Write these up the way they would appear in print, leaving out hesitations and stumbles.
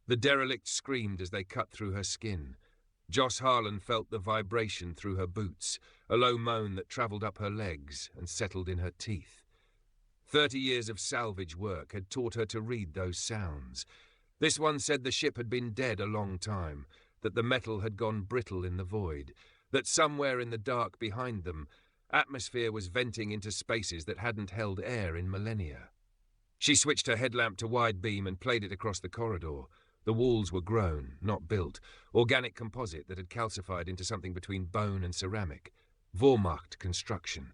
The Derelict screamed as they cut through her skin. Joss Harlan felt the vibration through her boots, a low moan that travelled up her legs and settled in her teeth. 30 years of salvage work had taught her to read those sounds. This one said the ship had been dead a long time, that the metal had gone brittle in the void, that somewhere in the dark behind them, atmosphere was venting into spaces that hadn't held air in millennia. She switched her headlamp to wide beam and played it across the corridor. The walls were grown, not built, organic composite that had calcified into something between bone and ceramic. Vormacht construction.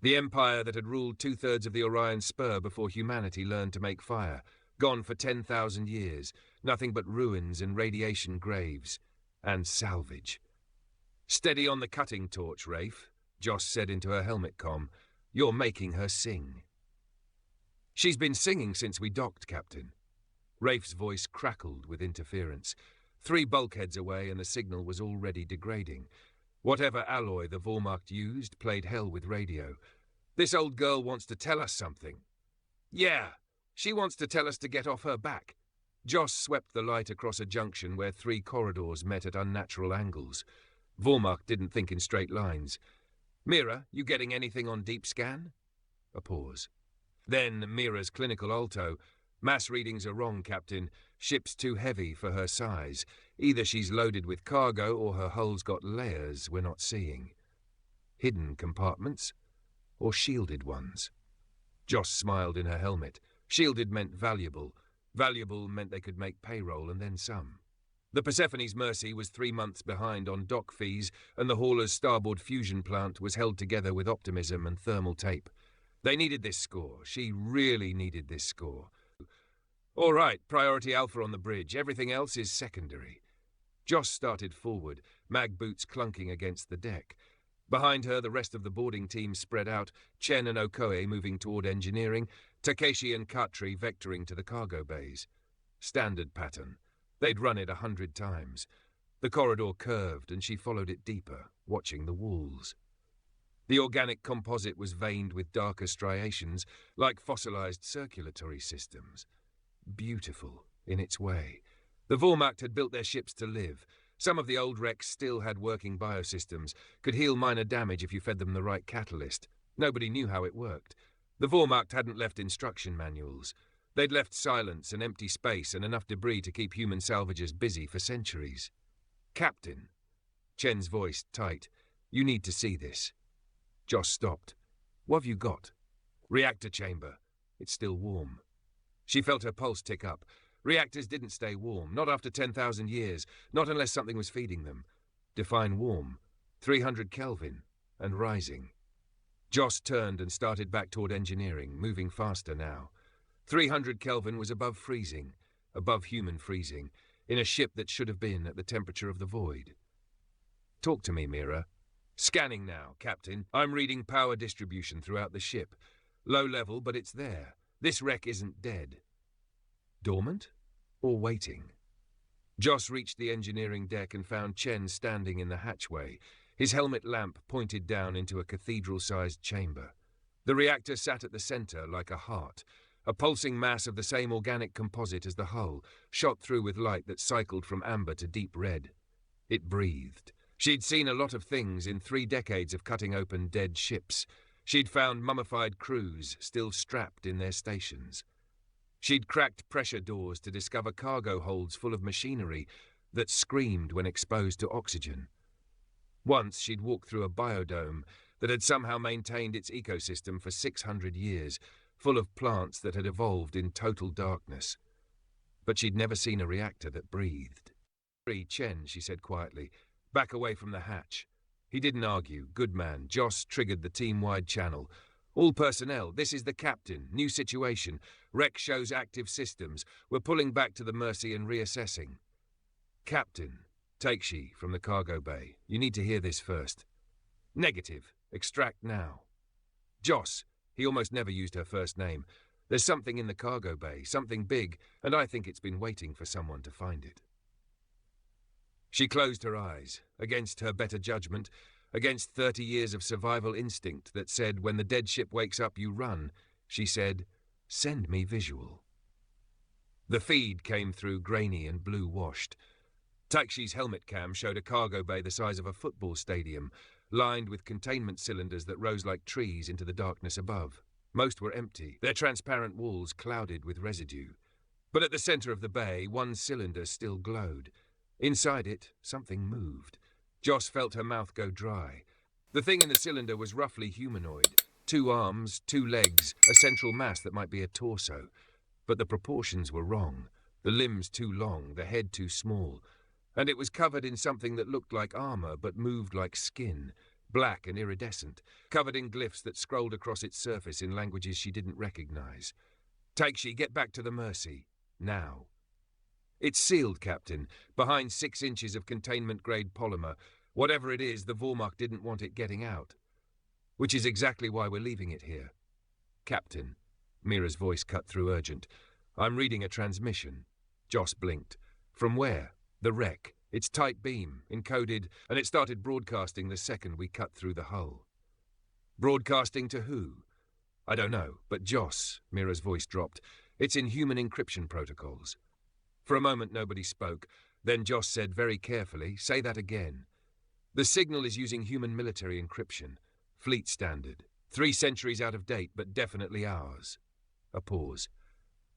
The empire that had ruled 2/3 of the Orion Spur before humanity learned to make fire. Gone for 10,000 years. Nothing but ruins and radiation graves. And salvage. "Steady on the cutting torch, Rafe," Joss said into her helmet comm. "You're making her sing." "She's been singing since we docked, Captain." Rafe's voice crackled with interference. 3 bulkheads away and the signal was already degrading. Whatever alloy the Vormacht used played hell with radio. "This old girl wants to tell us something." "Yeah, she wants to tell us to get off her back." Joss swept the light across a junction where 3 corridors met at unnatural angles. Vormacht didn't think in straight lines. "Mira, you getting anything on deep scan?" A pause. Then Mira's clinical alto. "Mass readings are wrong, Captain. Ship's too heavy for her size. Either she's loaded with cargo or her hull's got layers we're not seeing. Hidden compartments? Or shielded ones?" Joss smiled in her helmet. Shielded meant valuable. Valuable meant they could make payroll and then some. The Persephone's Mercy was 3 months behind on dock fees, and the hauler's starboard fusion plant was held together with optimism and thermal tape. They needed this score. She really needed this score. "All right, priority Alpha on the bridge. Everything else is secondary." Joss started forward, mag boots clunking against the deck. Behind her, the rest of the boarding team spread out, Chen and Okoye moving toward engineering, Takeshi and Katri vectoring to the cargo bays. Standard pattern. They'd run it 100 times. The corridor curved, and she followed it deeper, watching the walls. The organic composite was veined with darker striations, like fossilized circulatory systems. Beautiful, in its way. The Vormacht had built their ships to live. Some of the old wrecks still had working biosystems, could heal minor damage if you fed them the right catalyst. Nobody knew how it worked. The Vormacht hadn't left instruction manuals. They'd left silence and empty space and enough debris to keep human salvagers busy for centuries. "Captain," Chen's voice tight, "you need to see this." Joss stopped. "What have you got?" "Reactor chamber. It's still warm." She felt her pulse tick up. Reactors didn't stay warm, not after 10,000 years, not unless something was feeding them. Define warm. 300 Kelvin, and rising. Joss turned and started back toward engineering, moving faster now. 300 Kelvin was above freezing, above human freezing, in a ship that should have been at the temperature of the void. "Talk to me, Mira." "Scanning now, Captain. I'm reading power distribution throughout the ship. Low level, but it's there. This wreck isn't dead." "Dormant? Or waiting?" Joss reached the engineering deck and found Chen standing in the hatchway, his helmet lamp pointed down into a cathedral-sized chamber. The reactor sat at the center like a heart, a pulsing mass of the same organic composite as the hull, shot through with light that cycled from amber to deep red. It breathed. She'd seen a lot of things in 3 decades of cutting open dead ships. She'd found mummified crews still strapped in their stations. She'd cracked pressure doors to discover cargo holds full of machinery that screamed when exposed to oxygen. Once she'd walked through a biodome that had somehow maintained its ecosystem for 600 years, full of plants that had evolved in total darkness. But she'd never seen a reactor that breathed. "Chen," she said quietly, "back away from the hatch." He didn't argue. Good man. Joss triggered the team-wide channel. "All personnel, this is the captain. New situation. Wreck shows active systems. We're pulling back to the Mercy and reassessing." "Captain," Takeshi from the cargo bay, "you need to hear this first." "Negative. Extract now." "Joss," he almost never used her first name, "there's something in the cargo bay, something big, and I think it's been waiting for someone to find it." She closed her eyes, against her better judgment, against 30 years of survival instinct that said, when the dead ship wakes up, you run. She said, "Send me visual." The feed came through grainy and blue-washed. Takshi's helmet cam showed a cargo bay the size of a football stadium, lined with containment cylinders that rose like trees into the darkness above. Most were empty, their transparent walls clouded with residue. But at the center of the bay, one cylinder still glowed. Inside it, something moved. Joss felt her mouth go dry. The thing in the cylinder was roughly humanoid. 2 arms, 2 legs, a central mass that might be a torso. But the proportions were wrong. The limbs too long, the head too small. And it was covered in something that looked like armor but moved like skin, black and iridescent, covered in glyphs that scrolled across its surface in languages she didn't recognize. Takshi, get back to the Mercy. Now. It's sealed, Captain, behind 6 inches of containment-grade polymer. Whatever it is, the Vormacht didn't want it getting out. Which is exactly why we're leaving it here. Captain. Mira's voice cut through urgent. I'm reading a transmission. Joss blinked. From where? The wreck. It's tight beam, encoded, and it started broadcasting the second we cut through the hull. Broadcasting to who? I don't know, but Joss, Mira's voice dropped. It's in human encryption protocols. For a moment nobody spoke. Then Joss said very carefully, say that again. The signal is using human military encryption. Fleet standard. 3 centuries out of date, but definitely ours. A pause.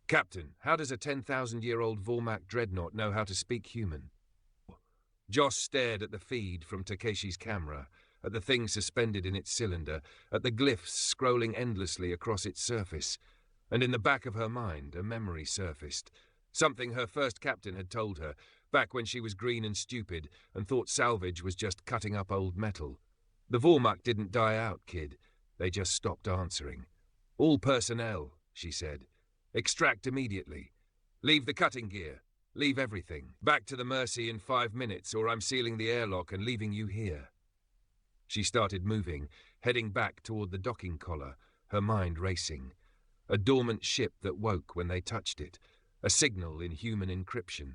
Captain, how does a 10,000-year-old Vormacht dreadnought know how to speak human? Joss stared at the feed from Takeshi's camera, at the thing suspended in its cylinder, at the glyphs scrolling endlessly across its surface, and in the back of her mind a memory surfaced, something her first captain had told her, back when she was green and stupid and thought salvage was just cutting up old metal. The Vormacht didn't die out, kid. They just stopped answering. All personnel, she said. Extract immediately. Leave the cutting gear. Leave everything. Back to the Mercy in 5 minutes, or I'm sealing the airlock and leaving you here. She started moving, heading back toward the docking collar, her mind racing. A dormant ship that woke when they touched it. A signal in human encryption.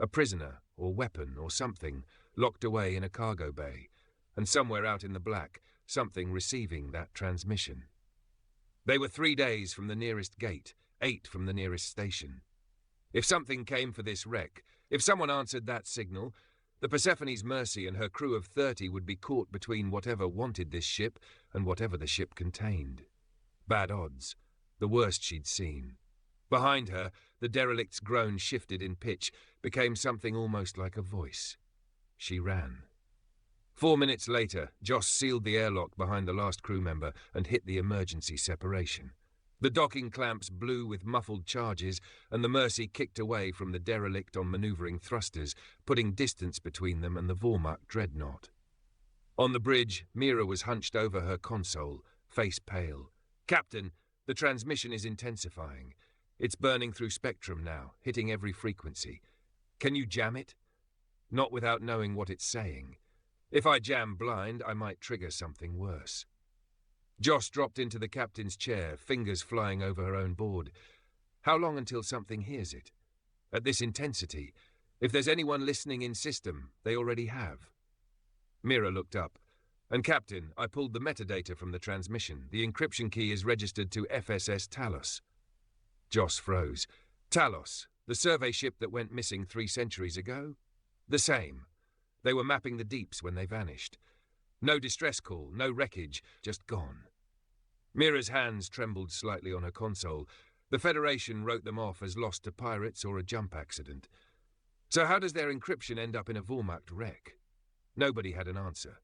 A prisoner, or weapon, or something, locked away in a cargo bay. And somewhere out in the black, something receiving that transmission. They were 3 days from the nearest gate, 8 from the nearest station. If something came for this wreck, if someone answered that signal, the Persephone's Mercy and her crew of 30 would be caught between whatever wanted this ship and whatever the ship contained. Bad odds. The worst she'd seen. Behind her, the Derelict's groan shifted in pitch, became something almost like a voice. She ran. 4 minutes later, Joss sealed the airlock behind the last crew member and hit the emergency separation. The docking clamps blew with muffled charges, and the Mercy kicked away from the Derelict on maneuvering thrusters, putting distance between them and the Vormacht dreadnought. On the bridge, Mira was hunched over her console, face pale. Captain, the transmission is intensifying. It's burning through spectrum now, hitting every frequency. Can you jam it? Not without knowing what it's saying. If I jam blind, I might trigger something worse. Joss dropped into the captain's chair, fingers flying over her own board. How long until something hears it? At this intensity, if there's anyone listening in system, they already have. Mira looked up. And Captain, I pulled the metadata from the transmission. The encryption key is registered to FSS Talos. Joss froze. Talos, the survey ship that went missing 3 centuries ago? The same. They were mapping the deeps when they vanished. No distress call, no wreckage, just gone. Mira's hands trembled slightly on her console. The Federation wrote them off as lost to pirates or a jump accident. So how does their encryption end up in a Vormacht wreck? Nobody had an answer.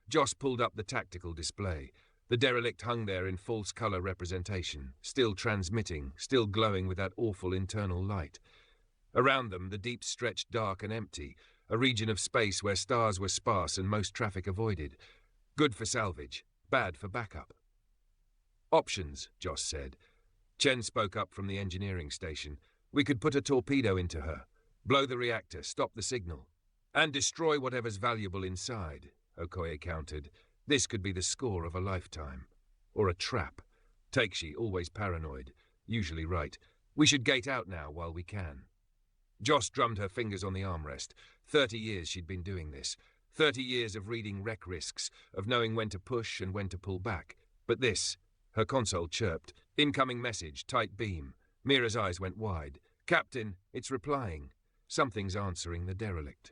Joss pulled up the tactical display. The Derelict hung there in false color representation, still transmitting, still glowing with that awful internal light. Around them, the deep stretched dark and empty, a region of space where stars were sparse and most traffic avoided. Good for salvage, bad for backup. Options, Joss said. Chen spoke up from the engineering station. We could put a torpedo into her, blow the reactor, stop the signal, and destroy whatever's valuable inside, Okoye countered. This could be the score of a lifetime. Or a trap. Takshi, always paranoid, usually right. We should gate out now while we can. Joss drummed her fingers on the armrest. 30 years she'd been doing this. 30 years of reading wreck risks, of knowing when to push and when to pull back. But this, her console chirped. Incoming message, tight beam. Mira's eyes went wide. Captain, it's replying. Something's answering the derelict.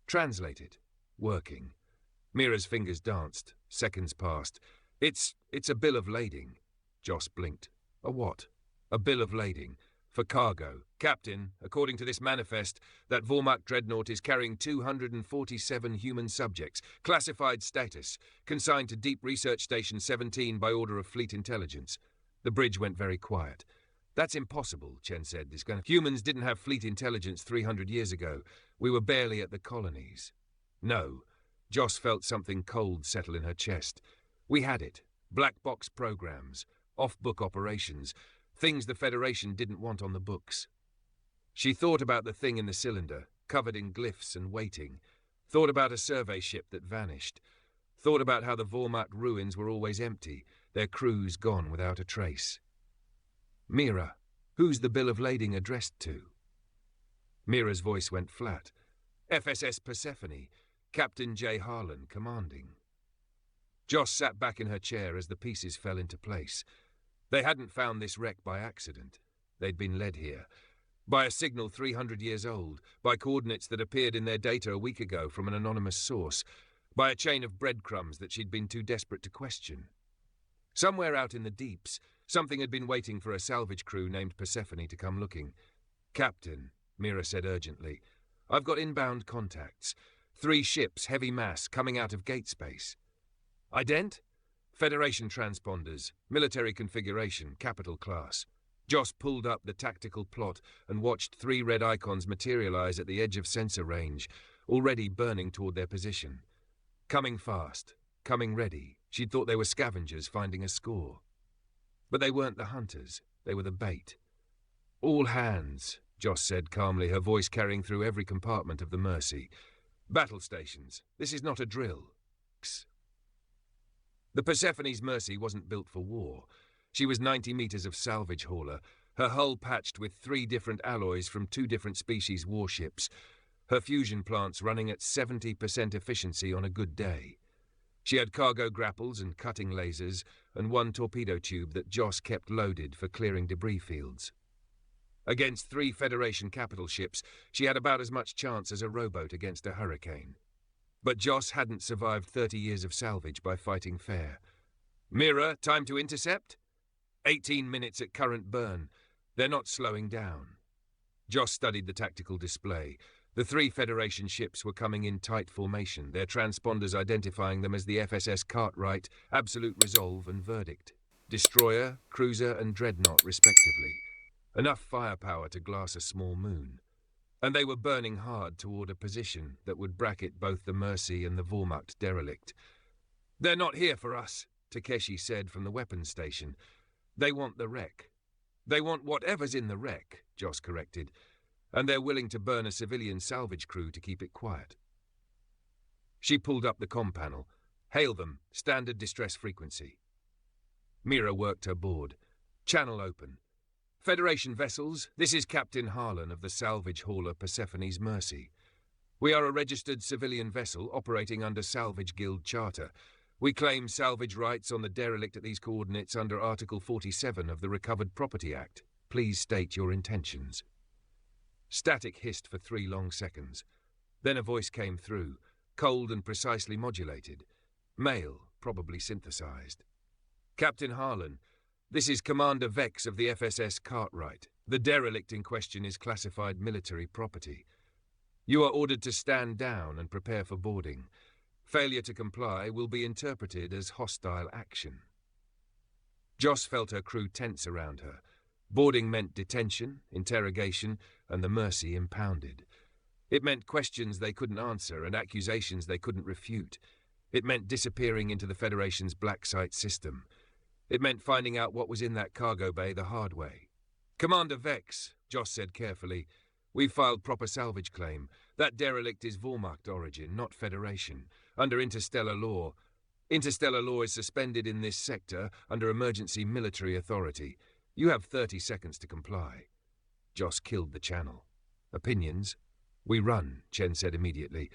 Translate it. Working. Mira's fingers danced. Seconds passed. It's a bill of lading. Joss blinked. A what? A bill of lading. For cargo. Captain, according to this manifest, that Vormacht dreadnought is carrying 247 human subjects. Classified status. Consigned to Deep Research Station 17 by order of Fleet Intelligence. The bridge went very quiet. That's impossible, Chen said. Humans didn't have fleet intelligence 300 years ago. We were barely at the colonies. No. Joss felt something cold settle in her chest. We had it. Black box programs. Off-book operations. Things the Federation didn't want on the books. She thought about the thing in the cylinder, covered in glyphs and waiting. Thought about a survey ship that vanished. Thought about how the Vormacht ruins were always empty, their crews gone without a trace. Mira, who's the bill of lading addressed to? Mira's voice went flat. FSS Persephone, Captain J. Harlan commanding. Joss sat back in her chair as the pieces fell into place. They hadn't found this wreck by accident. They'd been led here. By a signal 300 years old, by coordinates that appeared in their data a week ago from an anonymous source, by a chain of breadcrumbs that she'd been too desperate to question. Somewhere out in the deeps, something had been waiting for a salvage crew named Persephone to come looking. Captain, Mira said urgently, I've got inbound contacts. 3 ships, heavy mass, coming out of gate space. Ident? Federation transponders, military configuration, capital class. Joss pulled up the tactical plot and watched 3 red icons materialize at the edge of sensor range, already burning toward their position. Coming fast, coming ready. She'd thought they were scavengers finding a score. But they weren't the hunters, they were the bait. All hands, Joss said calmly, her voice carrying through every compartment of the Mercy. Battle stations, this is not a drill. The Persephone's Mercy wasn't built for war. She was 90 meters of salvage hauler, her hull patched with 3 different alloys from 2 different species warships, her fusion plants running at 70% efficiency on a good day. She had cargo grapples and cutting lasers, and 1 torpedo tube that Joss kept loaded for clearing debris fields. Against 3 Federation capital ships, she had about as much chance as a rowboat against a hurricane. But Joss hadn't survived 30 years of salvage by fighting fair. Mira, time to intercept? 18 minutes at current burn. They're not slowing down. Joss studied the tactical display. The 3 Federation ships were coming in tight formation, their transponders identifying them as the FSS Cartwright, Absolute Resolve and Verdict. Destroyer, Cruiser and Dreadnought, respectively. Enough firepower to glass a small moon. And they were burning hard toward a position that would bracket both the Mercy and the Vormacht Derelict. They're not here for us, Takeshi said from the weapons station. They want the wreck. They want whatever's in the wreck, Joss corrected. And they're willing to burn a civilian salvage crew to keep it quiet. She pulled up the comm panel. Hail them, standard distress frequency. Mira worked her board. Channel open. Federation vessels, this is Captain Harlan of the salvage hauler Persephone's Mercy. We are a registered civilian vessel operating under Salvage Guild Charter. We claim salvage rights on the derelict at these coordinates under Article 47 of the Recovered Property Act. Please state your intentions. Static hissed for 3 long seconds. Then a voice came through, cold and precisely modulated. Male, probably synthesized. Captain Harlan, this is Commander Vex of the FSS Cartwright. The derelict in question is classified military property. You are ordered to stand down and prepare for boarding. Failure to comply will be interpreted as hostile action. Joss felt her crew tense around her. Boarding meant detention, interrogation, and the Mercy impounded. It meant questions they couldn't answer and accusations they couldn't refute. It meant disappearing into the Federation's black site system. It meant finding out what was in that cargo bay the hard way. Commander Vex, Joss said carefully, we've filed proper salvage claim. That derelict is Vormacht origin, not Federation, under interstellar law. Interstellar law is suspended in this sector under emergency military authority. You have 30 seconds to comply. Joss killed the channel. Opinions? We run, Chen said immediately.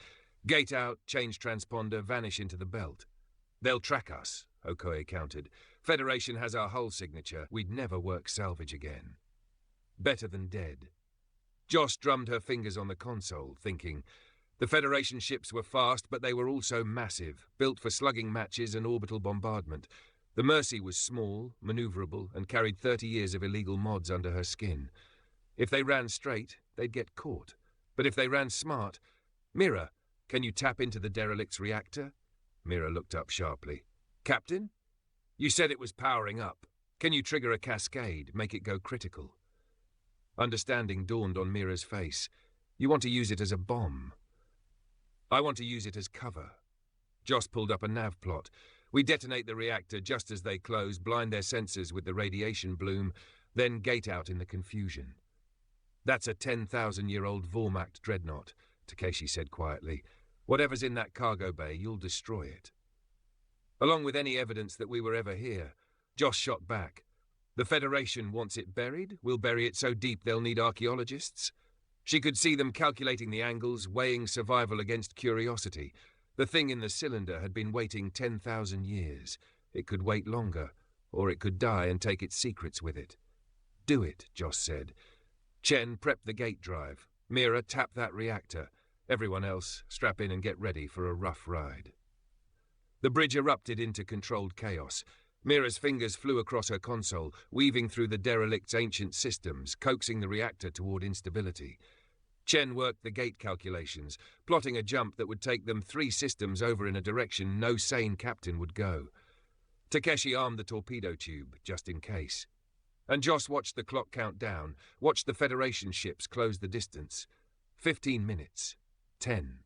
Gate out, change transponder, vanish into the belt. They'll track us, Okoye countered. Federation has our hull signature. We'd never work salvage again. Better than dead, Joss drummed her fingers on the console, thinking. The Federation ships were fast, but they were also massive, built for slugging matches and orbital bombardment. The Mercy was small, maneuverable, and carried 30 years of illegal mods under her skin. If they ran straight, they'd get caught. But if they ran smart... Mira, can you tap into the Derelict's reactor? Mira looked up sharply. Captain? You said it was powering up. Can you trigger a cascade, make it go critical? Understanding dawned on Mira's face. You want to use it as a bomb. I want to use it as cover. Joss pulled up a nav plot. We detonate the reactor just as they close, blind their sensors with the radiation bloom, then gate out in the confusion. That's a 10,000-year-old Vormacht dreadnought, Takeshi said quietly. Whatever's in that cargo bay, you'll destroy it. Along with any evidence that we were ever here, Joss shot back. The Federation wants it buried? We'll bury it so deep they'll need archaeologists? She could see them calculating the angles, weighing survival against curiosity. The thing in the cylinder had been waiting 10,000 years. It could wait longer, or it could die and take its secrets with it. Do it, Joss said. Chen, prep the gate drive. Mira, tap that reactor. Everyone else, strap in and get ready for a rough ride. The bridge erupted into controlled chaos. Mira's fingers flew across her console, weaving through the Derelict's ancient systems, coaxing the reactor toward instability. Chen worked the gate calculations, plotting a jump that would take them 3 systems over in a direction no sane captain would go. Takeshi armed the torpedo tube, just in case. And Joss watched the clock count down, watched the Federation ships close the distance. 15 minutes. 10.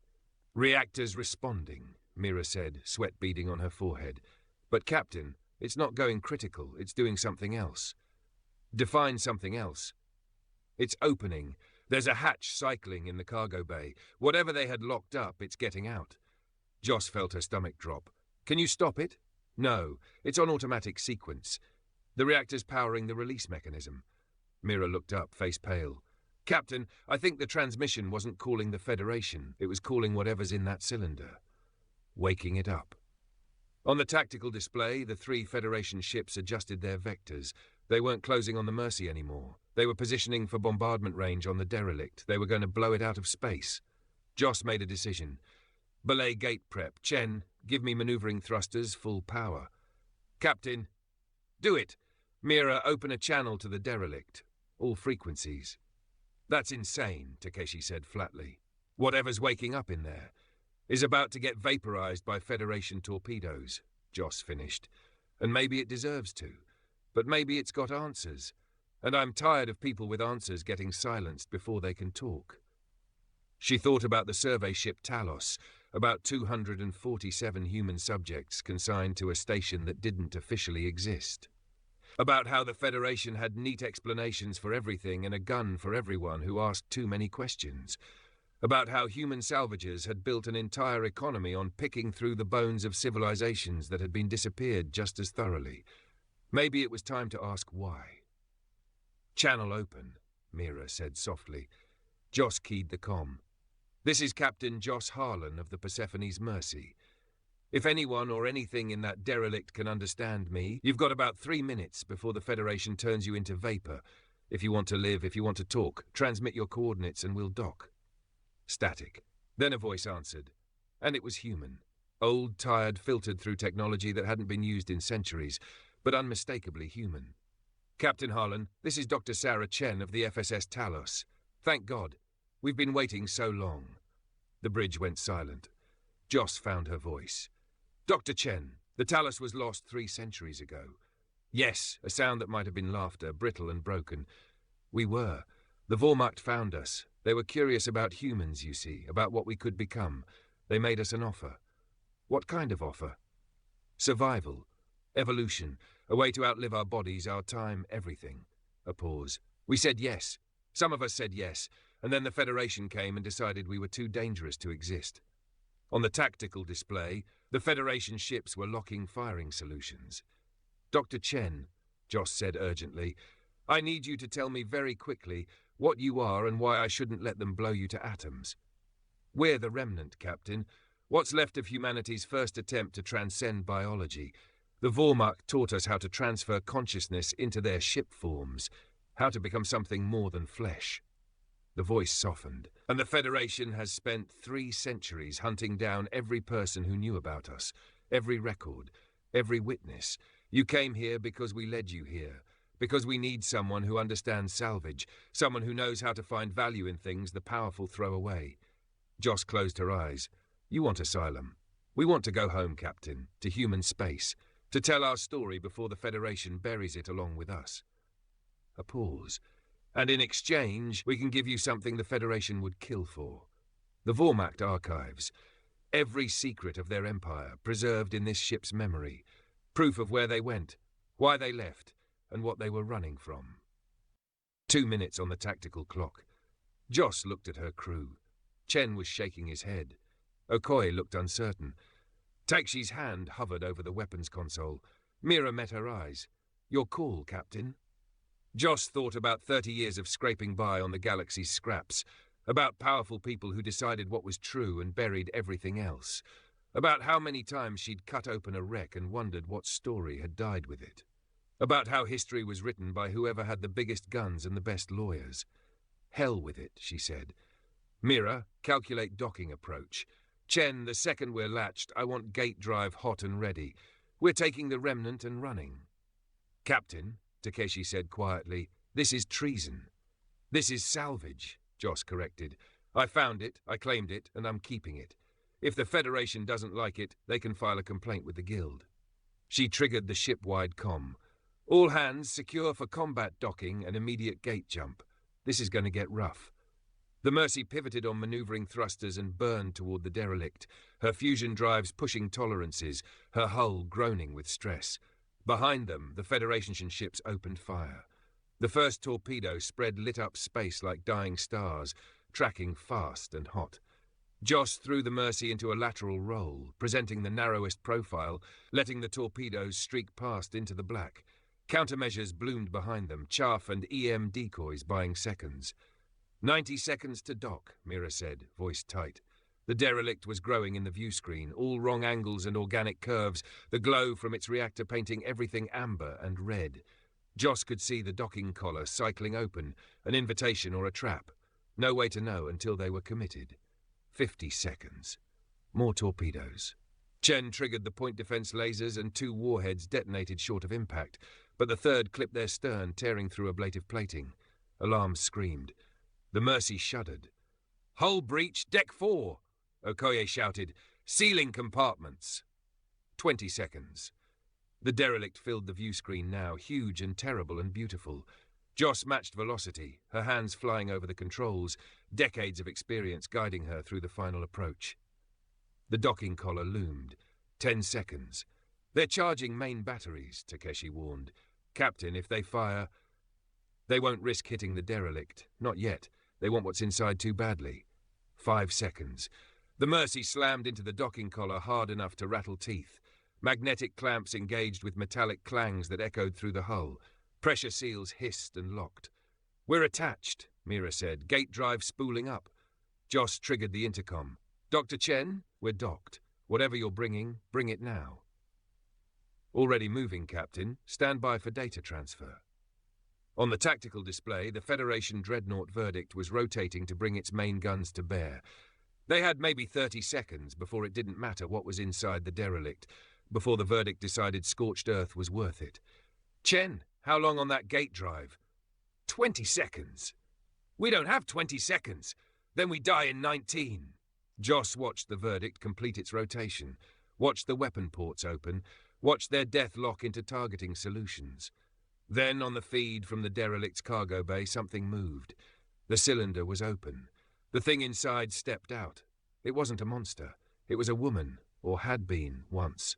Reactors responding, Mira said, sweat beading on her forehead. But Captain, it's not going critical, it's doing something else. Define something else. It's opening. There's a hatch cycling in the cargo bay. Whatever they had locked up, it's getting out. Joss felt her stomach drop. Can you stop it? No, it's on automatic sequence. The reactor's powering the release mechanism. Mira looked up, face pale. Captain, I think the transmission wasn't calling the Federation. It was calling whatever's in that cylinder. Waking it up. On the tactical display, the 3 Federation ships adjusted their vectors. They weren't closing on the Mercy anymore. They were positioning for bombardment range on the Derelict. They were going to blow it out of space. Joss made a decision. Belay gate prep. Chen, give me maneuvering thrusters, full power. Captain, do it. Mira, open a channel to the Derelict. All frequencies. That's insane, Takeshi said flatly. Whatever's waking up in there is about to get vaporized by Federation torpedoes, Joss finished. And maybe it deserves to. But maybe it's got answers. And I'm tired of people with answers getting silenced before they can talk. She thought about the survey ship Talos, about 247 human subjects consigned to a station that didn't officially exist. About how the Federation had neat explanations for everything and a gun for everyone who asked too many questions. About how human salvagers had built an entire economy on picking through the bones of civilizations that had been disappeared just as thoroughly. Maybe it was time to ask why. Channel open, Mira said softly. Joss keyed the comm. This is Captain Joss Harlan of the Persephone's Mercy. If anyone or anything in that derelict can understand me, you've got about 3 minutes before the Federation turns you into vapor. If you want to live, if you want to talk, transmit your coordinates and we'll dock. Static. Then a voice answered. And it was human. Old, tired, filtered through technology that hadn't been used in centuries, but unmistakably human. Captain Harlan, this is Dr. Sarah Chen of the FSS Talos. Thank God. We've been waiting so long. The bridge went silent. Joss found her voice. Dr. Chen, the Talos was lost 3 centuries ago. Yes, a sound that might have been laughter, brittle and broken. We were. The Vormacht found us. They were curious about humans, you see, about what we could become. They made us an offer. What kind of offer? Survival. Evolution. A way to outlive our bodies, our time, everything. A pause. We said yes. Some of us said yes, and then the Federation came and decided we were too dangerous to exist. On the tactical display, the Federation ships were locking firing solutions. Dr. Chen, Joss said urgently, I need you to tell me very quickly what you are and why I shouldn't let them blow you to atoms. We're the Remnant, Captain. What's left of humanity's first attempt to transcend biology. The Vormacht taught us how to transfer consciousness into their ship forms, how to become something more than flesh. The voice softened. "And the Federation has spent 3 centuries hunting down every person who knew about us, every record, every witness. You came here because we led you here, because we need someone who understands salvage, someone who knows how to find value in things the powerful throw away." Joss closed her eyes. "You want asylum. We want to go home, Captain, to human space, to tell our story before the Federation buries it along with us." A pause. "And in exchange, we can give you something the Federation would kill for. The Vormacht archives. Every secret of their empire, preserved in this ship's memory. Proof of where they went, why they left, and what they were running from." 2 minutes on the tactical clock. Joss looked at her crew. Chen was shaking his head. Okoye looked uncertain. Takshi's hand hovered over the weapons console. Mira met her eyes. "Your call, Captain." Joss thought about 30 years of scraping by on the galaxy's scraps, about powerful people who decided what was true and buried everything else, about how many times she'd cut open a wreck and wondered what story had died with it, about how history was written by whoever had the biggest guns and the best lawyers. "Hell with it," she said. "Mira, calculate docking approach. Chen, the second we're latched, I want gate drive hot and ready. We're taking the Remnant and running." "Captain," Takeshi said quietly, "this is treason." "This is salvage," Joss corrected. "I found it, I claimed it, and I'm keeping it. If the Federation doesn't like it, they can file a complaint with the Guild." She triggered the ship-wide comm. "All hands secure for combat docking and immediate gate jump. This is going to get rough." The Mercy pivoted on maneuvering thrusters and burned toward the Derelict, her fusion drives pushing tolerances, her hull groaning with stress. Behind them, the Federation ships opened fire. The first torpedo spread lit-up space like dying stars, tracking fast and hot. Joss threw the Mercy into a lateral roll, presenting the narrowest profile, letting the torpedoes streak past into the black. Countermeasures bloomed behind them, chaff and EM decoys buying seconds. 90 seconds to dock, Mira said, voice tight. The Derelict was growing in the view screen, all wrong angles and organic curves, the glow from its reactor painting everything amber and red. Joss could see the docking collar cycling open, an invitation or a trap. No way to know until they were committed. 50 seconds. More torpedoes. Chen triggered the point defense lasers and 2 warheads detonated short of impact, but the third clipped their stern, tearing through ablative plating. Alarms screamed. The Mercy shuddered. "Hull breach, deck 4!" Okoye shouted. "Sealing compartments!" 20 seconds. The Derelict filled the view screen now, huge and terrible and beautiful. Joss matched velocity, her hands flying over the controls, decades of experience guiding her through the final approach. The docking collar loomed. 10 seconds. "They're charging main batteries," Takeshi warned. "Captain, if they fire..." "They won't risk hitting the Derelict. Not yet. They want what's inside too badly." 5 seconds. The Mercy slammed into the docking collar hard enough to rattle teeth. Magnetic clamps engaged with metallic clangs that echoed through the hull. Pressure seals hissed and locked. "We're attached," Mira said. "Gate drive spooling up." Joss triggered the intercom. "Dr. Chen, we're docked. Whatever you're bringing, bring it now." "Already moving, Captain. Stand by for data transfer." On the tactical display, the Federation dreadnought Verdict was rotating to bring its main guns to bear. They had maybe 30 seconds before it didn't matter what was inside the Derelict, before the Verdict decided scorched earth was worth it. "Chen, how long on that gate drive?" 20 seconds. "We don't have 20 seconds. Then we die in 19. Joss watched the Verdict complete its rotation, watched the weapon ports open, watched their death lock into targeting solutions. Then, on the feed from the Derelict's cargo bay, something moved. The cylinder was open. The thing inside stepped out. It wasn't a monster. It was a woman, or had been, once.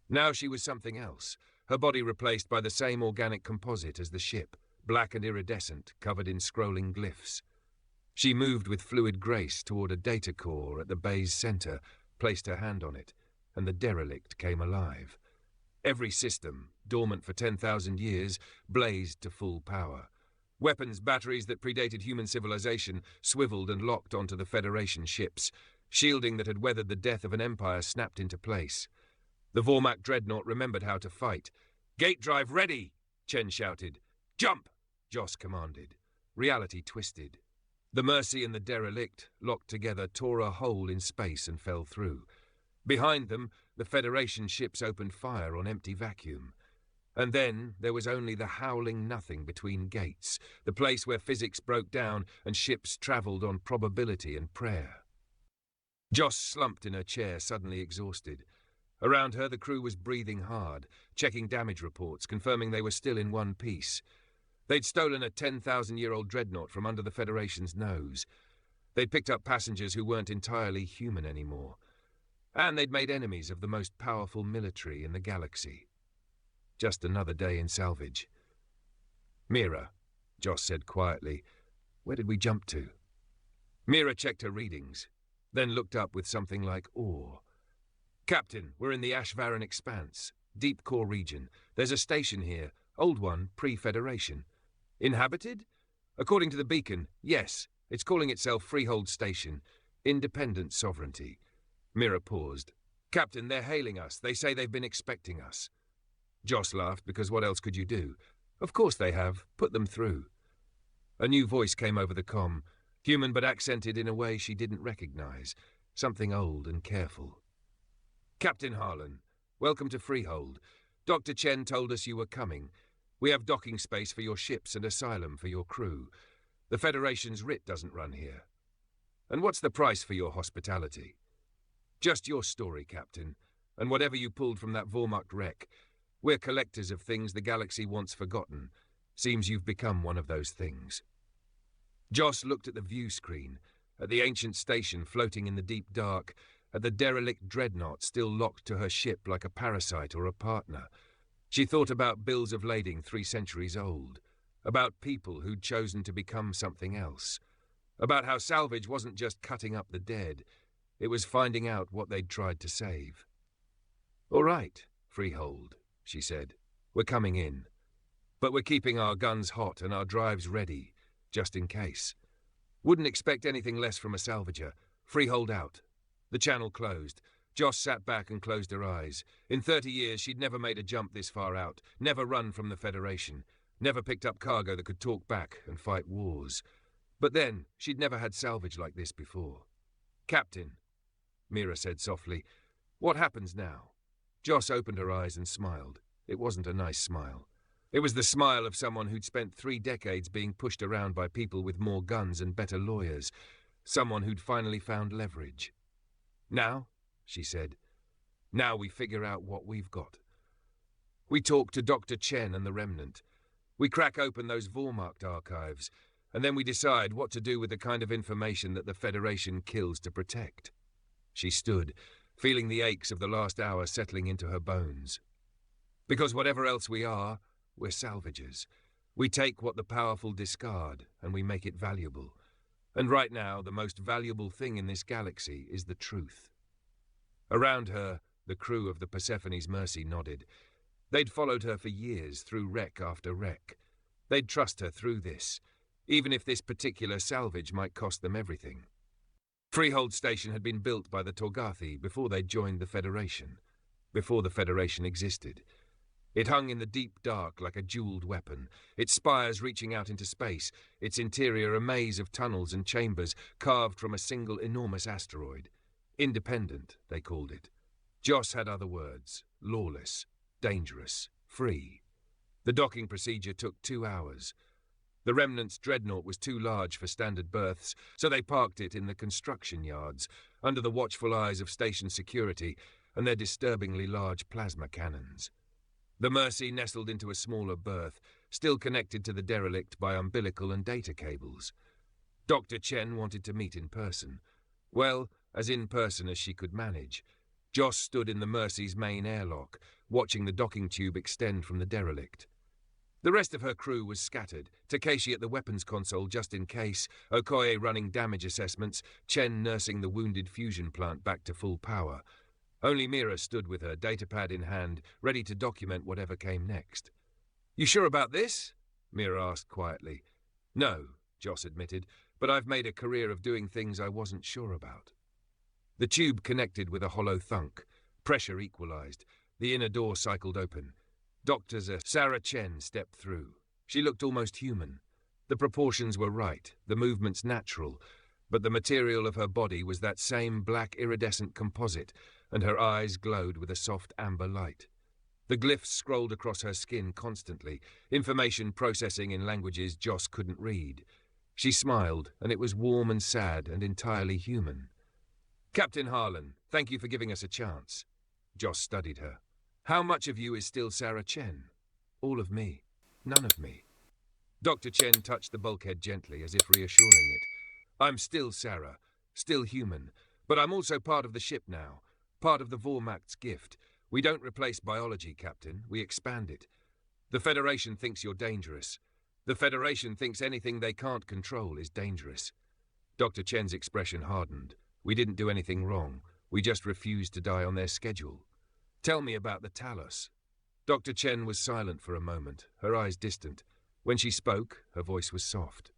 Now she was something else, her body replaced by the same organic composite as the ship, black and iridescent, covered in scrolling glyphs. She moved with fluid grace toward a data core at the bay's center, placed her hand on it, and the Derelict came alive. Every system, dormant for 10,000 years, blazed to full power. Weapons batteries that predated human civilization swiveled and locked onto the Federation ships. Shielding that had weathered the death of an empire snapped into place. The Vormacht dreadnought remembered how to fight. "Gate drive ready!" Chen shouted. "Jump!" Joss commanded. Reality twisted. The Mercy and the Derelict, locked together, tore a hole in space and fell through. Behind them, the Federation ships opened fire on empty vacuum. And then there was only the howling nothing between gates, the place where physics broke down and ships travelled on probability and prayer. Joss slumped in her chair, suddenly exhausted. Around her, the crew was breathing hard, checking damage reports, confirming they were still in one piece. They'd stolen a 10,000-year-old dreadnought from under the Federation's nose. They'd picked up passengers who weren't entirely human anymore. And they'd made enemies of the most powerful military in the galaxy. Just another day in salvage. "Mira," Joss said quietly, "where did we jump to?" Mira checked her readings, then looked up with something like awe. "Captain, we're in the Ashvaran Expanse, deep core region. There's a station here, old one, pre-Federation. Inhabited? According to the beacon, yes. It's calling itself Freehold Station. Independent sovereignty." Mira paused. "Captain, they're hailing us. They say they've been expecting us." Joss laughed, because what else could you do? "Of course they have. Put them through." A new voice came over the comm, human but accented in a way she didn't recognize, something old and careful. "Captain Harlan, welcome to Freehold. Dr. Chen told us you were coming. We have docking space for your ships and asylum for your crew. The Federation's writ doesn't run here. And what's the price for your hospitality?" "Just your story, Captain, and whatever you pulled from that Vormacht wreck. We're collectors of things the galaxy wants forgotten. Seems you've become one of those things." Joss looked at the view screen, at the ancient station floating in the deep dark, at the derelict dreadnought still locked to her ship like a parasite or a partner. She thought about bills of lading 3 centuries old, about people who'd chosen to become something else, about how salvage wasn't just cutting up the dead, it was finding out what they'd tried to save. "All right, Freehold," she said. "We're coming in. But we're keeping our guns hot and our drives ready, just in case. Wouldn't expect anything less from a salvager. Freehold out." The channel closed. Joss sat back and closed her eyes. In 30 years, she'd never made a jump this far out, never run from the Federation, never picked up cargo that could talk back and fight wars. But then, she'd never had salvage like this before. "Captain," Mira said softly, "what happens now?" Joss opened her eyes and smiled. It wasn't a nice smile. It was the smile of someone who'd spent 3 decades being pushed around by people with more guns and better lawyers, someone who'd finally found leverage. "Now," she said, "now we figure out what we've got. We talk to Dr. Chen and the Remnant. We crack open those Vormacht archives, and then we decide what to do with the kind of information that the Federation kills to protect." She stood, feeling the aches of the last hour settling into her bones. "Because whatever else we are, we're salvagers. We take what the powerful discard, and we make it valuable. And right now, the most valuable thing in this galaxy is the truth." Around her, the crew of the Persephone's Mercy nodded. They'd followed her for years, through wreck after wreck. They'd trust her through this, even if this particular salvage might cost them everything. Freehold Station had been built by the Torgathi before they'd joined the Federation, before the Federation existed. It hung in the deep dark like a jeweled weapon, its spires reaching out into space, its interior a maze of tunnels and chambers carved from a single enormous asteroid. Independent, they called it. Joss had other words: lawless, dangerous, free. The docking procedure took 2 hours. The Remnant's dreadnought was too large for standard berths, so they parked it in the construction yards, under the watchful eyes of station security and their disturbingly large plasma cannons. The Mercy nestled into a smaller berth, still connected to the derelict by umbilical and data cables. Dr. Chen wanted to meet in person. Well, as in person as she could manage. Joss stood in the Mercy's main airlock, watching the docking tube extend from the derelict. The rest of her crew was scattered, Takeshi at the weapons console just in case, Okoye running damage assessments, Chen nursing the wounded fusion plant back to full power. Only Mira stood with her, datapad in hand, ready to document whatever came next. "You sure about this?" Mira asked quietly. "No," Joss admitted, "but I've made a career of doing things I wasn't sure about." The tube connected with a hollow thunk. Pressure equalized. The inner door cycled open. Dr. Sarah Chen stepped through. She looked almost human. The proportions were right, the movements natural, but the material of her body was that same black iridescent composite, and her eyes glowed with a soft amber light. The glyphs scrolled across her skin constantly, information processing in languages Joss couldn't read. She smiled, and it was warm and sad and entirely human. "Captain Harlan, thank you for giving us a chance." Joss studied her. "How much of you is still Sarah Chen?" "All of me. None of me." Dr. Chen touched the bulkhead gently, as if reassuring it. "I'm still Sarah, still human, but I'm also part of the ship now, part of the Vormacht's gift. We don't replace biology, Captain, we expand it. The Federation thinks you're dangerous. The Federation thinks anything they can't control is dangerous." Dr. Chen's expression hardened. "We didn't do anything wrong. We just refused to die on their schedule. Tell me about the Talos." Dr. Chen was silent for a moment, her eyes distant. When she spoke, her voice was soft.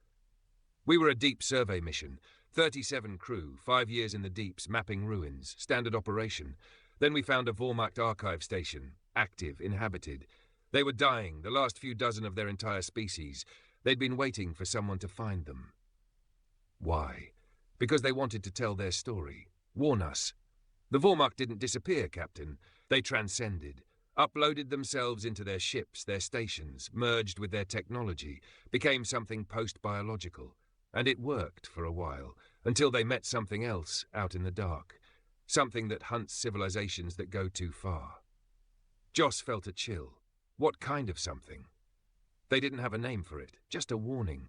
"We were a deep survey mission. 37 crew, 5 years in the deeps, mapping ruins, standard operation. Then we found a Vormacht archive station, active, inhabited. They were dying, the last few dozen of their entire species. They'd been waiting for someone to find them." "Why?" "Because they wanted to tell their story. Warn us. The Vormacht didn't disappear, Captain. They transcended. Uploaded themselves into their ships, their stations, merged with their technology, became something post-biological. And it worked for a while, until they met something else out in the dark. Something that hunts civilizations that go too far." Joss felt a chill. What kind of something? They didn't have a name for it, just a warning.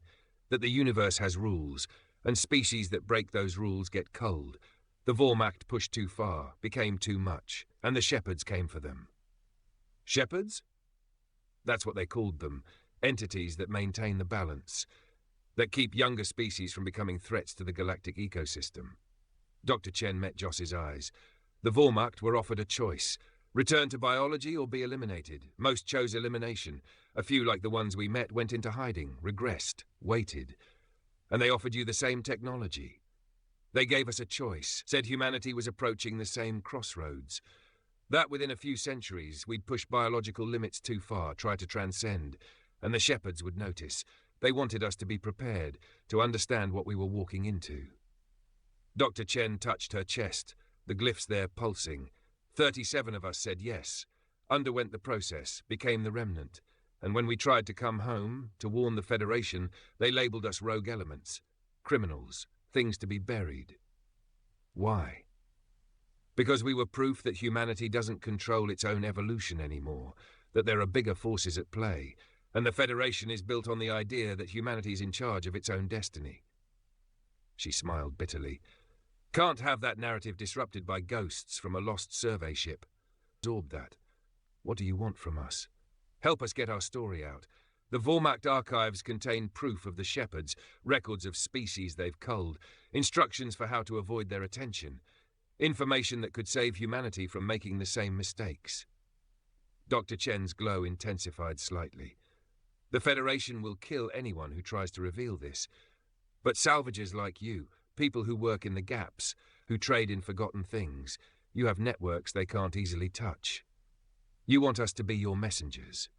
That the universe has rules, and species that break those rules get culled. The Vormacht pushed too far, became too much, and the shepherds came for them. Shepherds? That's what they called them. Entities that maintain the balance. That keep younger species from becoming threats to the galactic ecosystem. Dr. Chen met Joss's eyes. The Vormacht were offered a choice. Return to biology or be eliminated. Most chose elimination. A few like the ones we met went into hiding, regressed, waited. And they offered you the same technology. They gave us a choice, said humanity was approaching the same crossroads. That within a few centuries we'd push biological limits too far, try to transcend, and the shepherds would notice. They wanted us to be prepared, to understand what we were walking into. Dr. Chen touched her chest, the glyphs there pulsing. 37 of us said yes, underwent the process, became the Remnant, and when we tried to come home, to warn the Federation, they labelled us rogue elements, criminals, things to be buried. Why? Because we were proof that humanity doesn't control its own evolution anymore, that there are bigger forces at play, and the Federation is built on the idea that humanity is in charge of its own destiny. She smiled bitterly. Can't have that narrative disrupted by ghosts from a lost survey ship. Absorb that. What do you want from us? Help us get our story out. The Vormacht archives contain proof of the shepherds, records of species they've culled, instructions for how to avoid their attention, information that could save humanity from making the same mistakes. Dr. Chen's glow intensified slightly. The Federation will kill anyone who tries to reveal this. But salvagers like you, people who work in the gaps, who trade in forgotten things, you have networks they can't easily touch. You want us to be your messengers.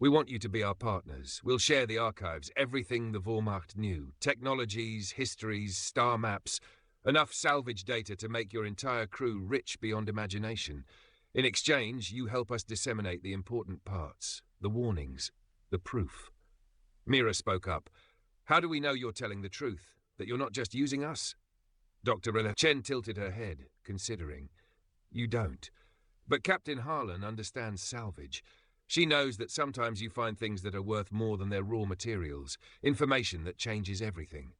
We want you to be our partners. We'll share the archives, everything the Vormacht knew, technologies, histories, star maps, enough salvage data to make your entire crew rich beyond imagination. In exchange, you help us disseminate the important parts, the warnings, the proof. Mira spoke up. How do we know you're telling the truth? That you're not just using us? Dr. Chen tilted her head, considering. You don't. But Captain Harlan understands salvage. She knows that sometimes you find things that are worth more than their raw materials, information that changes everything.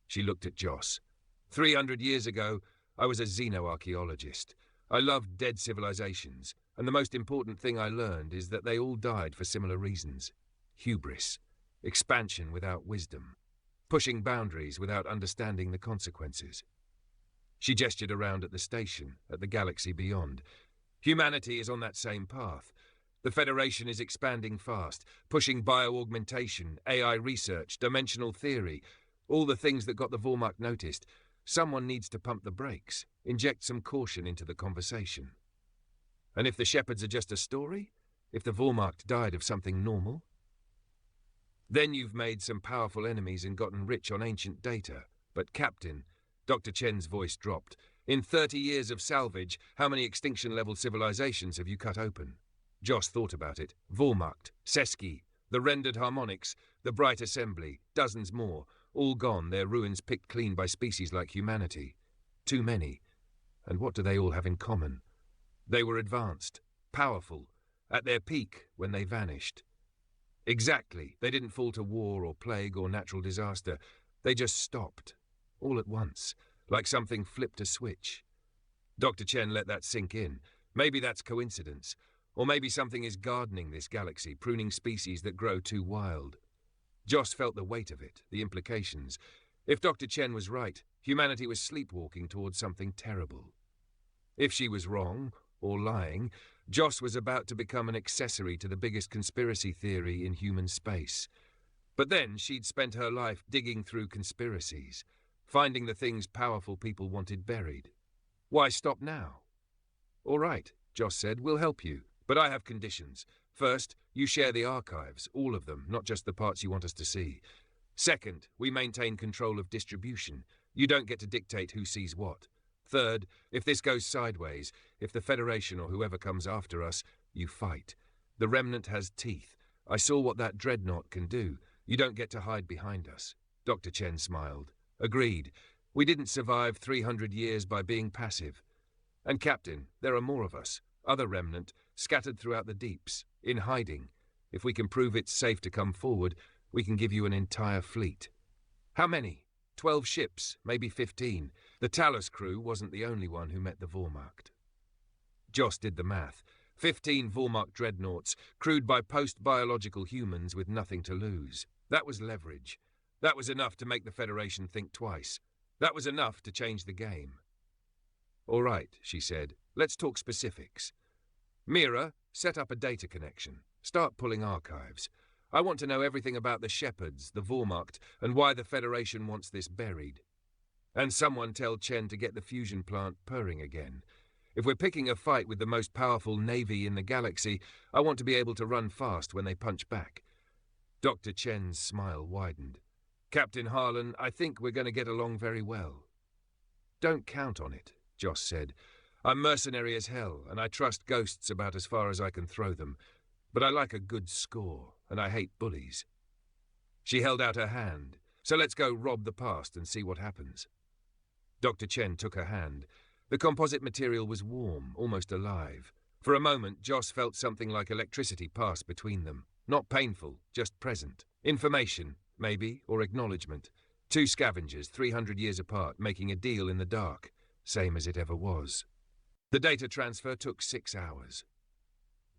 She looked at Joss. 300 years ago, I was a xenoarchaeologist. I loved dead civilizations, and the most important thing I learned is that they all died for similar reasons. Hubris, expansion without wisdom, pushing boundaries without understanding the consequences. She gestured around at the station, at the galaxy beyond. Humanity is on that same path. The Federation is expanding fast, pushing bio-augmentation, AI research, dimensional theory, all the things that got the Vormacht noticed. Someone needs to pump the brakes, inject some caution into the conversation. And if the shepherds are just a story? If the Vormacht died of something normal? Then you've made some powerful enemies and gotten rich on ancient data. But Captain, Dr. Chen's voice dropped, in 30 years of salvage, how many extinction-level civilizations have you cut open? Joss thought about it. Vormacht, Seski, the rendered harmonics, the bright assembly, dozens more, all gone, their ruins picked clean by species like humanity. Too many. And what do they all have in common? They were advanced, powerful, at their peak when they vanished. Exactly. They didn't fall to war or plague or natural disaster. They just stopped, all at once, like something flipped a switch. Dr. Chen let that sink in. Maybe that's coincidence. Or maybe something is gardening this galaxy, pruning species that grow too wild. Joss felt the weight of it, the implications. If Dr. Chen was right, humanity was sleepwalking towards something terrible. If she was wrong, or lying, Joss was about to become an accessory to the biggest conspiracy theory in human space. But then she'd spent her life digging through conspiracies, finding the things powerful people wanted buried. Why stop now? All right, Joss said, we'll help you. But I have conditions. First, you share the archives, all of them, not just the parts you want us to see. Second, we maintain control of distribution. You don't get to dictate who sees what. Third, if this goes sideways, if the Federation or whoever comes after us, you fight. The Remnant has teeth. I saw what that dreadnought can do. You don't get to hide behind us. Dr. Chen smiled. Agreed. We didn't survive 300 years by being passive. And Captain, there are more of us. Other Remnant, scattered throughout the deeps, in hiding. If we can prove it's safe to come forward, we can give you an entire fleet. How many? 12 ships, maybe 15. The Talos crew wasn't the only one who met the Vormacht. Joss did the math. 15 Vormacht dreadnoughts, crewed by post-biological humans with nothing to lose. That was leverage. That was enough to make the Federation think twice. That was enough to change the game. All right, she said. Let's talk specifics. Mira, set up a data connection. Start pulling archives. I want to know everything about the Shepherds, the Vormacht, and why the Federation wants this buried. And someone tell Chen to get the fusion plant purring again. If we're picking a fight with the most powerful navy in the galaxy, I want to be able to run fast when they punch back. Dr. Chen's smile widened. Captain Harlan, I think we're going to get along very well. Don't count on it, Joss said. I'm mercenary as hell, and I trust ghosts about as far as I can throw them. But I like a good score, and I hate bullies. She held out her hand. So let's go rob the past and see what happens. Dr. Chen took her hand. The composite material was warm, almost alive. For a moment, Joss felt something like electricity pass between them. Not painful, just present. Information, maybe, or acknowledgement. Two scavengers, 300 years apart, making a deal in the dark. Same as it ever was. The data transfer took 6 hours.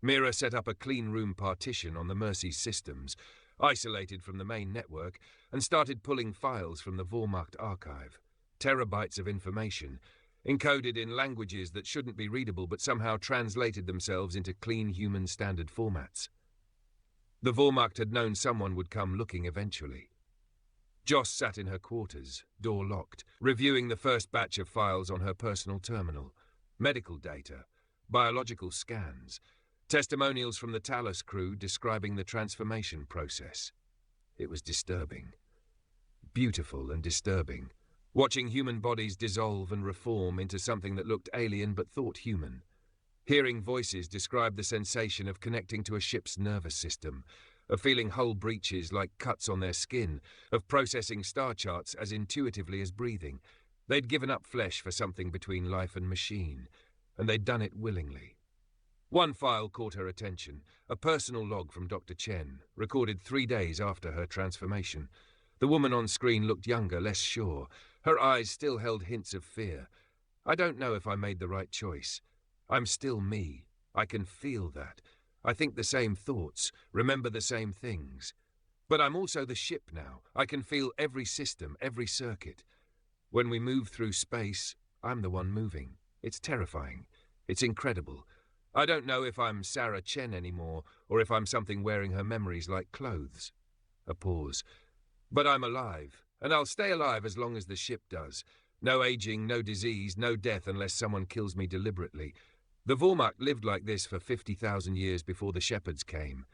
Mira set up a clean room partition on the Mercy's systems, isolated from the main network, and started pulling files from the Vormacht archive. Terabytes of information, encoded in languages that shouldn't be readable but somehow translated themselves into clean human standard formats. The Vormacht had known someone would come looking eventually. Joss sat in her quarters, door locked, reviewing the first batch of files on her personal terminal. Medical data, biological scans, testimonials from the Talos crew describing the transformation process. It was disturbing. Beautiful and disturbing. Watching human bodies dissolve and reform into something that looked alien but thought human. Hearing voices describe the sensation of connecting to a ship's nervous system, of feeling hull breaches like cuts on their skin, of processing star charts as intuitively as breathing. They'd given up flesh for something between life and machine, and they'd done it willingly. One file caught her attention, a personal log from Dr. Chen, recorded 3 days after her transformation. The woman on screen looked younger, less sure. Her eyes still held hints of fear. I don't know if I made the right choice. I'm still me. I can feel that. I think the same thoughts, remember the same things. But I'm also the ship now. I can feel every system, every circuit. When we move through space, I'm the one moving. It's terrifying. It's incredible. I don't know if I'm Sarah Chen anymore, or if I'm something wearing her memories like clothes. A pause. But I'm alive, and I'll stay alive as long as the ship does. No aging, no disease, no death unless someone kills me deliberately. The Vormacht lived like this for 50,000 years before the Shepherds came.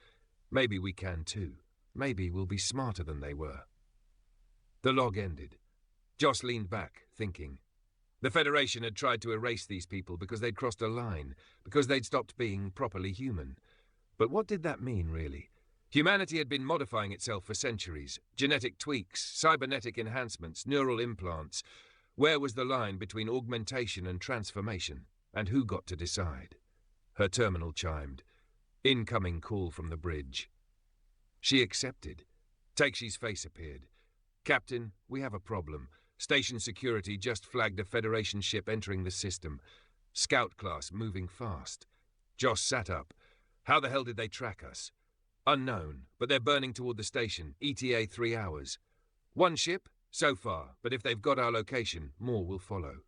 Maybe we can too. maybe we'll be smarter than they were. The log ended. Joss leaned back, thinking. The Federation had tried to erase these people because they'd crossed a line, because they'd stopped being properly human. But what did that mean, really? Humanity had been modifying itself for centuries. Genetic tweaks, cybernetic enhancements, neural implants. Where was the line between augmentation and transformation? And who got to decide? Her terminal chimed. Incoming call from the bridge. She accepted. Takeshi's face appeared. Captain, we have a problem. Station security just flagged a Federation ship entering the system. Scout class moving fast. Joss sat up. How the hell did they track us? Unknown, but they're burning toward the station. ETA 3 hours. One ship? So far, but if they've got our location, more will follow.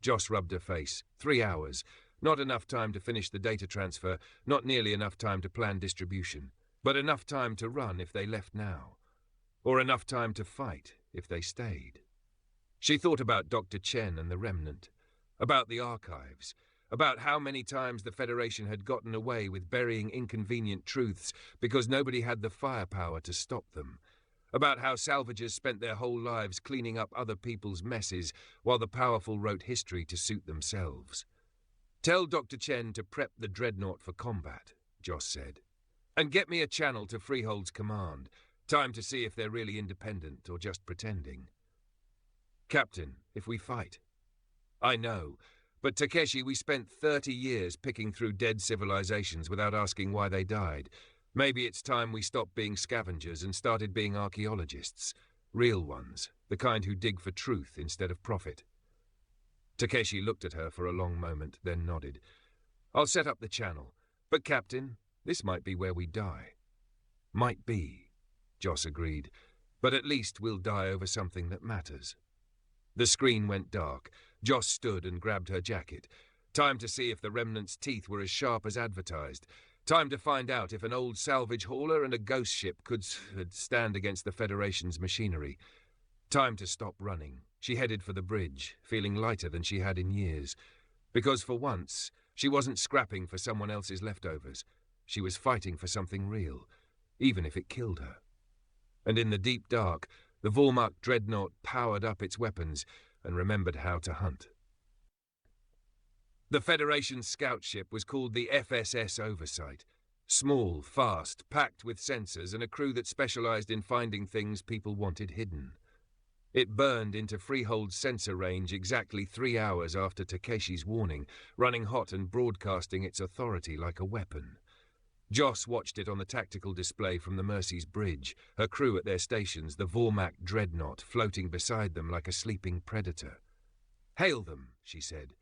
Joss rubbed her face. 3 hours. Not enough time to finish the data transfer, not nearly enough time to plan distribution. But enough time to run if they left now. Or enough time to fight if they stayed. She thought about Dr. Chen and the Remnant. About the archives. About how many times the Federation had gotten away with burying inconvenient truths because nobody had the firepower to stop them. About how salvagers spent their whole lives cleaning up other people's messes while the powerful wrote history to suit themselves. Tell Dr. Chen to prep the dreadnought for combat, Joss said. And get me a channel to Freehold's command. Time to see if they're really independent or just pretending. Captain, if we fight. I know. But Takeshi, we spent 30 years picking through dead civilizations without asking why they died. Maybe it's time we stopped being scavengers and started being archaeologists. Real ones, the kind who dig for truth instead of profit. Takeshi looked at her for a long moment, then nodded. I'll set up the channel. But, Captain, this might be where we die. Might be, Joss agreed. But at least we'll die over something that matters. The screen went dark. Joss stood and grabbed her jacket. Time to see if the Remnant's teeth were as sharp as advertised. Time to find out if an old salvage hauler and a ghost ship could stand against the Federation's machinery. Time to stop running. She headed for the bridge, feeling lighter than she had in years. Because for once, she wasn't scrapping for someone else's leftovers. She was fighting for something real, even if it killed her. And in the deep dark, the Vormacht dreadnought powered up its weapons and remembered how to hunt. The Federation's scout ship was called the FSS Oversight. Small, fast, packed with sensors and a crew that specialized in finding things people wanted hidden. It burned into Freehold's sensor range exactly 3 hours after Takeshi's warning, running hot and broadcasting its authority like a weapon. Joss watched it on the tactical display from the Mercy's bridge, her crew at their stations, the Vormacht dreadnought, floating beside them like a sleeping predator. Hail them, she said.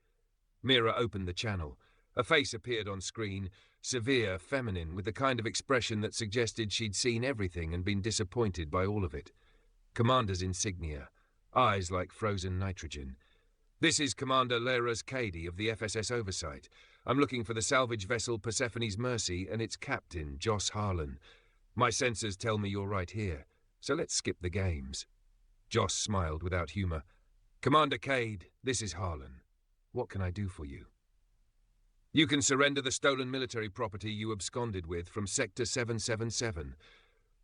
Mira opened the channel. A face appeared on screen, severe, feminine, with the kind of expression that suggested she'd seen everything and been disappointed by all of it. Commander's insignia, eyes like frozen nitrogen. This is Commander Leras Cady of the FSS Oversight. I'm looking for the salvage vessel Persephone's Mercy and its captain, Joss Harlan. My sensors tell me you're right here, so let's skip the games. Joss smiled without humor. Commander Cade, this is Harlan. What can I do for you? You can surrender the stolen military property you absconded with from Sector 777.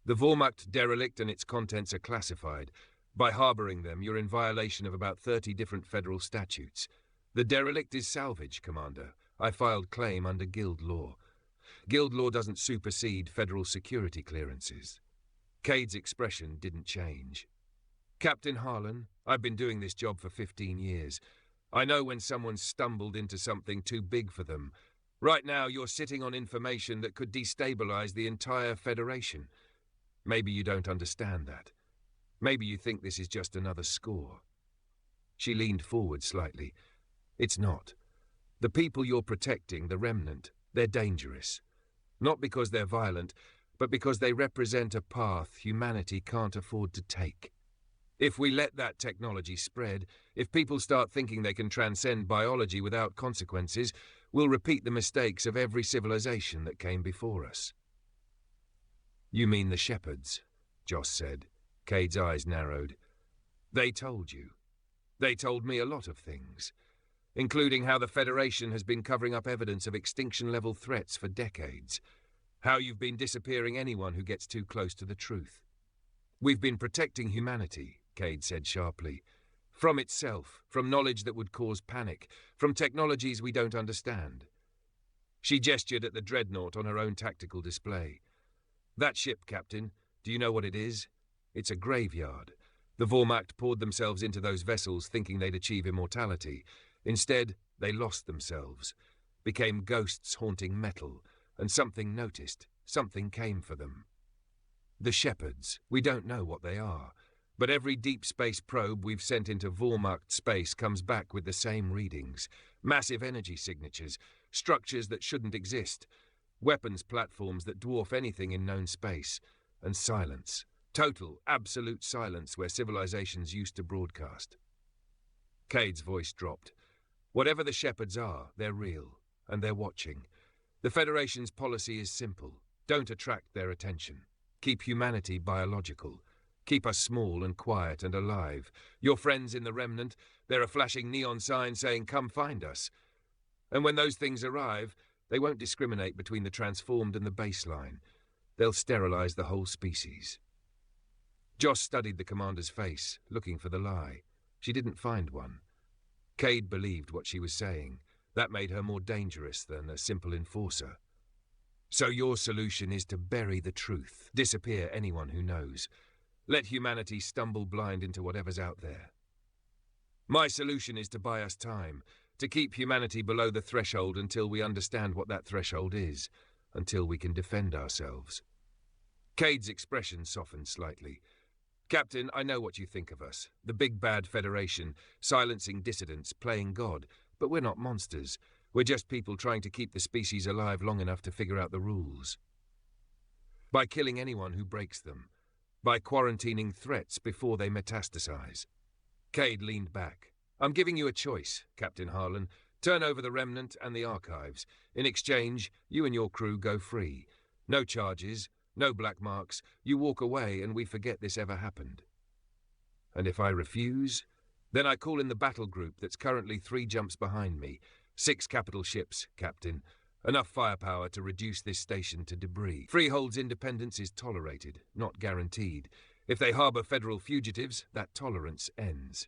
The Vormacht Derelict and its contents are classified. By harboring them, you're in violation of about 30 different federal statutes. The Derelict is salvage, Commander. I filed claim under Guild law. Guild law doesn't supersede federal security clearances. Cade's expression didn't change. Captain Harlan, I've been doing this job for 15 years. I know when someone's stumbled into something too big for them. Right now, you're sitting on information that could destabilize the entire Federation. Maybe you don't understand that. Maybe you think this is just another score. She leaned forward slightly. It's not. The people you're protecting, the Remnant, they're dangerous. Not because they're violent, but because they represent a path humanity can't afford to take. If we let that technology spread, if people start thinking they can transcend biology without consequences, we'll repeat the mistakes of every civilization that came before us. You mean the shepherds, Joss said. Cade's eyes narrowed. They told you. They told me a lot of things, including how the Federation has been covering up evidence of extinction-level threats for decades. How you've been disappearing anyone who gets too close to the truth. We've been protecting humanity, Cade said sharply. From itself, from knowledge that would cause panic, from technologies we don't understand. She gestured at the dreadnought on her own tactical display. That ship, Captain, do you know what it is? It's a graveyard. The Vormacht poured themselves into those vessels thinking they'd achieve immortality. Instead, they lost themselves, became ghosts haunting metal, and something noticed, something came for them. The shepherds, we don't know what they are, but every deep space probe we've sent into Vormacht space comes back with the same readings. Massive energy signatures, structures that shouldn't exist, weapons platforms that dwarf anything in known space, and silence. Total, absolute silence where civilizations used to broadcast. Cade's voice dropped. Whatever the shepherds are, they're real, and they're watching. The Federation's policy is simple. Don't attract their attention. Keep humanity biological. Keep us small and quiet and alive. Your friends in the Remnant, they're a flashing neon sign saying, "Come find us." And when those things arrive, they won't discriminate between the transformed and the baseline. They'll sterilize the whole species. Joss studied the commander's face, looking for the lie. She didn't find one. Cade believed what she was saying. That made her more dangerous than a simple enforcer. So your solution is to bury the truth, disappear anyone who knows. Let humanity stumble blind into whatever's out there. My solution is to buy us time, to keep humanity below the threshold until we understand what that threshold is, until we can defend ourselves. Cade's expression softened slightly. Captain, I know what you think of us. The big bad Federation, silencing dissidents, playing God. But we're not monsters. We're just people trying to keep the species alive long enough to figure out the rules. By killing anyone who breaks them. By quarantining threats before they metastasize. Cade leaned back. I'm giving you a choice, Captain Harlan. Turn over the Remnant and the archives. In exchange, you and your crew go free. No charges. No black marks. You walk away and we forget this ever happened. And if I refuse, then I call in the battle group that's currently 3 jumps behind me. 6 capital ships, Captain. Enough firepower to reduce this station to debris. Freehold's independence is tolerated, not guaranteed. If they harbour federal fugitives, that tolerance ends.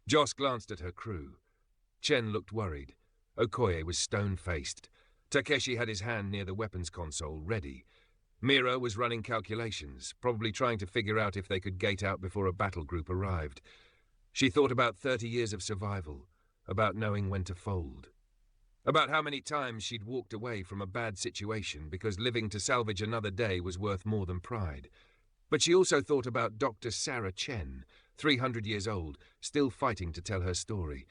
Joss glanced at her crew. Chen looked worried. Okoye was stone-faced. Takeshi had his hand near the weapons console, ready. Mira was running calculations, probably trying to figure out if they could gate out before a battle group arrived. She thought about 30 years of survival, about knowing when to fold. About how many times she'd walked away from a bad situation because living to salvage another day was worth more than pride. But she also thought about Dr. Sarah Chen, 300 years old, still fighting to tell her story.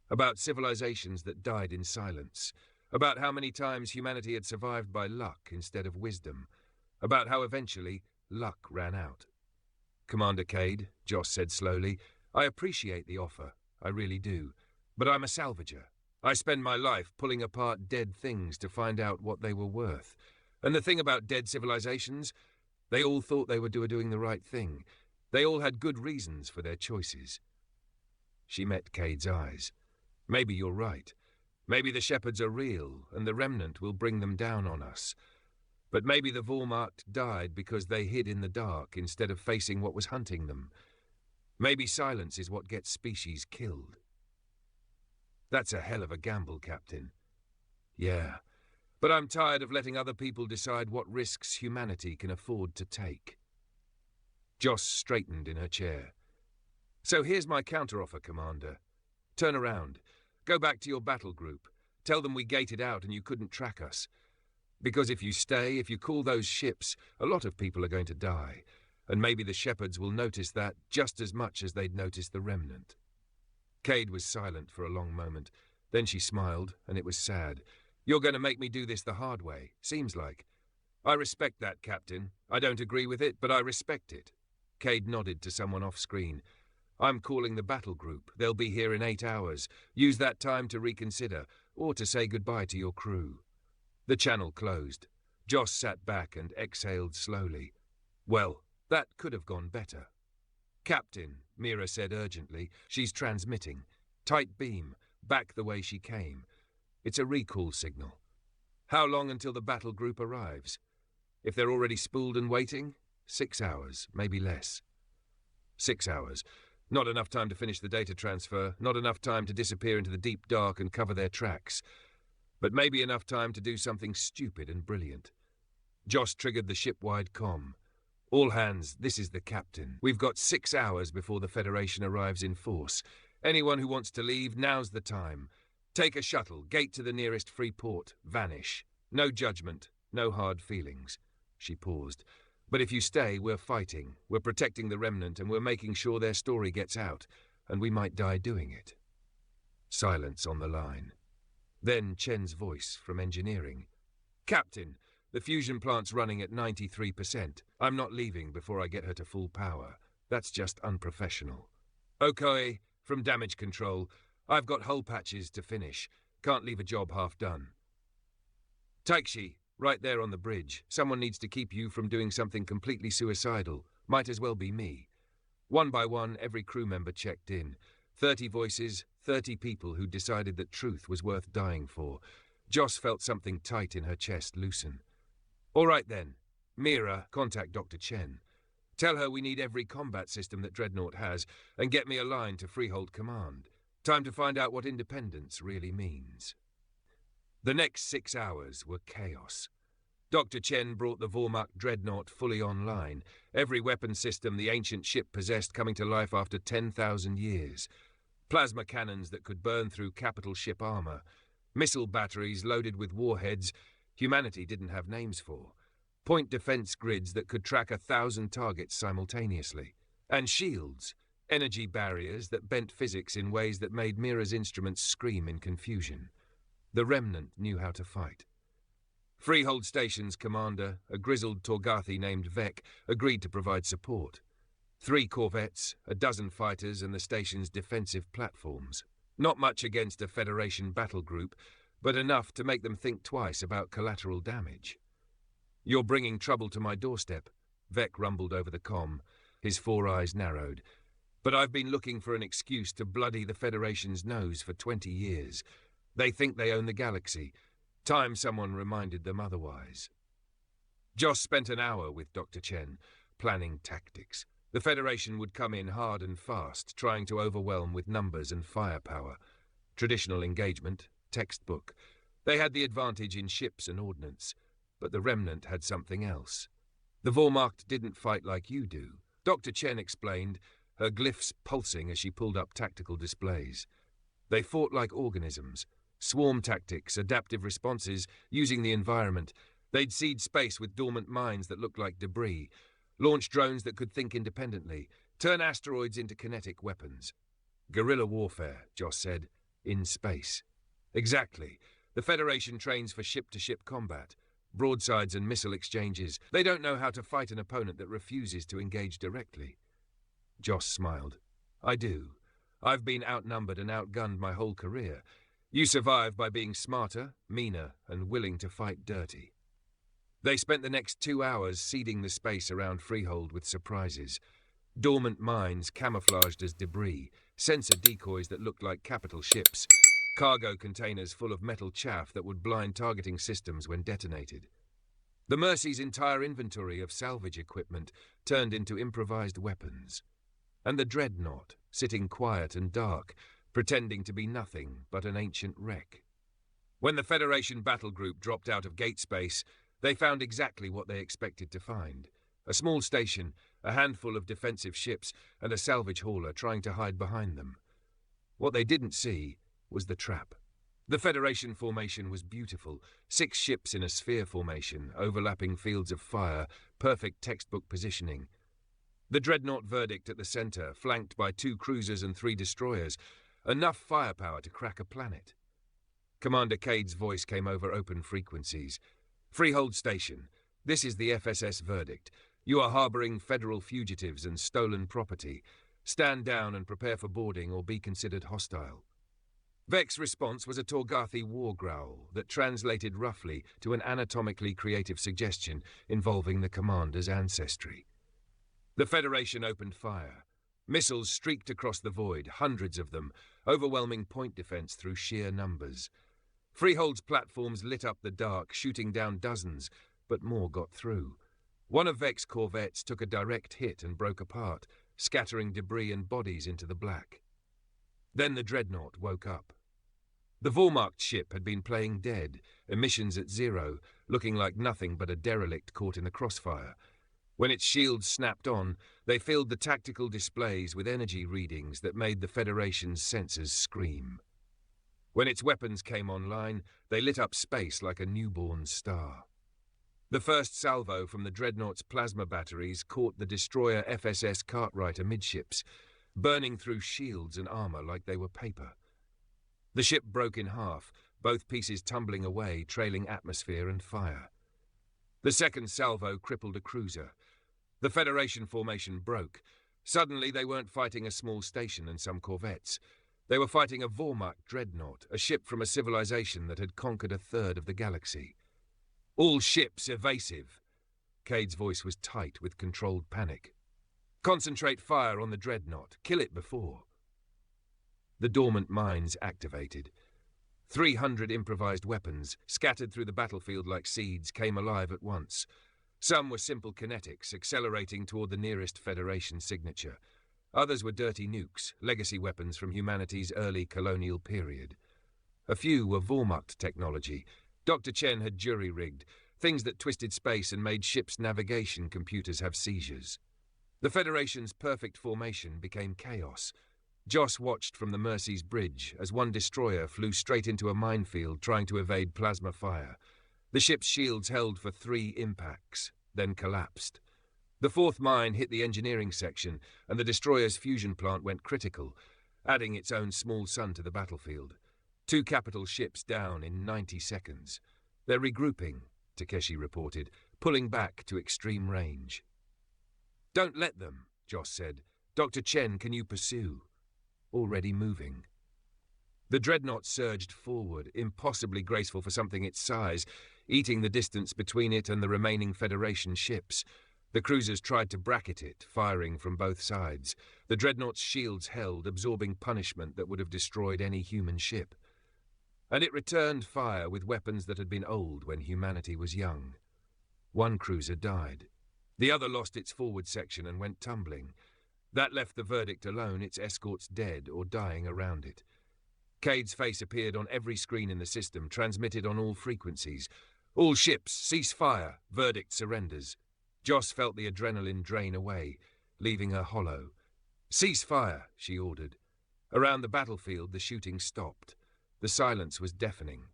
About civilizations that died in silence. About how many times humanity had survived by luck instead of wisdom. About how eventually luck ran out. Commander Cade, Joss said slowly, I appreciate the offer, I really do. But I'm a salvager. I spend my life pulling apart dead things to find out what they were worth. And the thing about dead civilizations, they all thought they were doing the right thing. They all had good reasons for their choices. She met Cade's eyes. Maybe you're right. Maybe the shepherds are real, and the Remnant will bring them down on us. But maybe the Vormacht died because they hid in the dark instead of facing what was hunting them. Maybe silence is what gets species killed. That's a hell of a gamble, Captain. Yeah, but I'm tired of letting other people decide what risks humanity can afford to take. Joss straightened in her chair. So here's my counteroffer, Commander. Turn around. Go back to your battle group. Tell them we gated out and you couldn't track us. Because if you stay, if you call those ships, a lot of people are going to die. And maybe the shepherds will notice that just as much as they'd noticed the Remnant. Cade was silent for a long moment. Then she smiled, and it was sad. You're going to make me do this the hard way, seems like. I respect that, Captain. I don't agree with it, but I respect it. Cade nodded to someone off-screen. I'm calling the battle group. They'll be here in 8 hours. Use that time to reconsider, or to say goodbye to your crew. The channel closed. Joss sat back and exhaled slowly. Well, that could have gone better. Captain, Mira said urgently, she's transmitting. Tight beam, back the way she came. It's a recall signal. How long until the battle group arrives? If they're already spooled and waiting, 6 hours, maybe less. 6 hours. Not enough time to finish the data transfer, not enough time to disappear into the deep dark and cover their tracks. But maybe enough time to do something stupid and brilliant. Joss triggered the ship-wide comm. All hands, this is the captain. We've got 6 hours before the Federation arrives in force. Anyone who wants to leave, now's the time. Take a shuttle, gate to the nearest free port, vanish. No judgment, no hard feelings. She paused. But if you stay, we're fighting. We're protecting the Remnant, and we're making sure their story gets out, and we might die doing it. Silence on the line. Then Chen's voice from engineering. Captain, the fusion plant's running at 93%. I'm not leaving before I get her to full power. That's just unprofessional. Okay, from damage control. I've got hull patches to finish. Can't leave a job half done. Taikshi, right there on the bridge. Someone needs to keep you from doing something completely suicidal. Might as well be me. One by one, every crew member checked in. 30 voices, 30 people who decided that truth was worth dying for. Joss felt something tight in her chest loosen. All right then. Mira, contact Dr. Chen. Tell her we need every combat system that Dreadnought has, and get me a line to Freehold Command. Time to find out what independence really means. The next 6 hours were chaos. Dr. Chen brought the Vormacht dreadnought fully online, every weapon system the ancient ship possessed coming to life after 10,000 years. Plasma cannons that could burn through capital ship armor, missile batteries loaded with warheads humanity didn't have names for, point defense grids that could track 1,000 targets simultaneously, and shields, energy barriers that bent physics in ways that made Mira's instruments scream in confusion. The Remnant knew how to fight. Freehold Station's commander, a grizzled Torgathi named Vec, agreed to provide support. 3 corvettes, a dozen fighters, and the station's defensive platforms. Not much against a Federation battle group, but enough to make them think twice about collateral damage. You're bringing trouble to my doorstep, Vec rumbled over the comm. His 4 eyes narrowed. But I've been looking for an excuse to bloody the Federation's nose for 20 years. They think they own the galaxy. Time someone reminded them otherwise. Joss spent an hour with Dr. Chen, planning tactics. The Federation would come in hard and fast, trying to overwhelm with numbers and firepower. Traditional engagement, textbook. They had the advantage in ships and ordnance, but the Remnant had something else. The Vormacht didn't fight like you do, Dr. Chen explained, her glyphs pulsing as she pulled up tactical displays. They fought like organisms. Swarm tactics, adaptive responses, using the environment. They'd seed space with dormant mines that looked like debris, launch drones that could think independently, turn asteroids into kinetic weapons. Guerrilla warfare, Joss said, in space. Exactly. The Federation trains for ship-to-ship combat, broadsides and missile exchanges. They don't know how to fight an opponent that refuses to engage directly. Joss smiled. I do. I've been outnumbered and outgunned my whole career. You survive by being smarter, meaner, and willing to fight dirty. They spent the next 2 hours seeding the space around Freehold with surprises. Dormant mines camouflaged as debris, sensor decoys that looked like capital ships, cargo containers full of metal chaff that would blind targeting systems when detonated. The Mercy's entire inventory of salvage equipment turned into improvised weapons. And the dreadnought, sitting quiet and dark, pretending to be nothing but an ancient wreck. When the Federation battle group dropped out of gate space, they found exactly what they expected to find. A small station, a handful of defensive ships, and a salvage hauler trying to hide behind them. What they didn't see was the trap. The Federation formation was beautiful. 6 ships in a sphere formation, overlapping fields of fire, perfect textbook positioning. The dreadnought verdict at the center, flanked by 2 cruisers and 3 destroyers, enough firepower to crack a planet. Commander Cade's voice came over open frequencies. Freehold Station, this is the FSS verdict. You are harboring federal fugitives and stolen property. Stand down and prepare for boarding or be considered hostile. Vec's response was a Torgathi war growl that translated roughly to an anatomically creative suggestion involving the commander's ancestry. The Federation opened fire. Missiles streaked across the void, hundreds of them, overwhelming point defense through sheer numbers. Freehold's platforms lit up the dark, shooting down dozens, but more got through. One of Vec's corvettes took a direct hit and broke apart, scattering debris and bodies into the black. Then the dreadnought woke up. The Vormacht ship had been playing dead, emissions at zero, looking like nothing but a derelict caught in the crossfire. When its shields snapped on, they filled the tactical displays with energy readings that made the Federation's sensors scream. When its weapons came online, they lit up space like a newborn star. The first salvo from the dreadnought's plasma batteries caught the destroyer FSS Cartwright amidships, burning through shields and armor like they were paper. The ship broke in half, both pieces tumbling away, trailing atmosphere and fire. The second salvo crippled a cruiser. The Federation formation broke. Suddenly they weren't fighting a small station and some corvettes. They were fighting a Vormacht dreadnought, a ship from a civilization that had conquered a third of the galaxy. All ships evasive. Cade's voice was tight with controlled panic. Concentrate fire on the dreadnought. Kill it before. The dormant mines activated. 300 improvised weapons, scattered through the battlefield like seeds, came alive at once. Some were simple kinetics, accelerating toward the nearest Federation signature. Others were dirty nukes, legacy weapons from humanity's early colonial period. A few were Vormacht technology. Dr. Chen had jury-rigged, things that twisted space and made ships' navigation computers have seizures. The Federation's perfect formation became chaos. Joss watched from the Mercy's bridge as one destroyer flew straight into a minefield trying to evade plasma fire. The ship's shields held for 3 impacts, then collapsed. The fourth mine hit the engineering section, and the destroyer's fusion plant went critical, adding its own small sun to the battlefield. 2 capital ships down in 90 seconds. They're regrouping, Takeshi reported, pulling back to extreme range. Don't let them, Joss said. Dr. Chen, can you pursue? Already moving. The dreadnought surged forward, impossibly graceful for something its size, eating the distance between it and the remaining Federation ships. The cruisers tried to bracket it, firing from both sides. The dreadnought's shields held, absorbing punishment that would have destroyed any human ship. And it returned fire with weapons that had been old when humanity was young. One cruiser died. The other lost its forward section and went tumbling. That left the verdict alone, its escorts dead or dying around it. Cade's face appeared on every screen in the system, transmitted on all frequencies. All ships, cease fire. Verdict surrenders. Joss felt the adrenaline drain away, leaving her hollow. Cease fire, she ordered. Around the battlefield, the shooting stopped. The silence was deafening.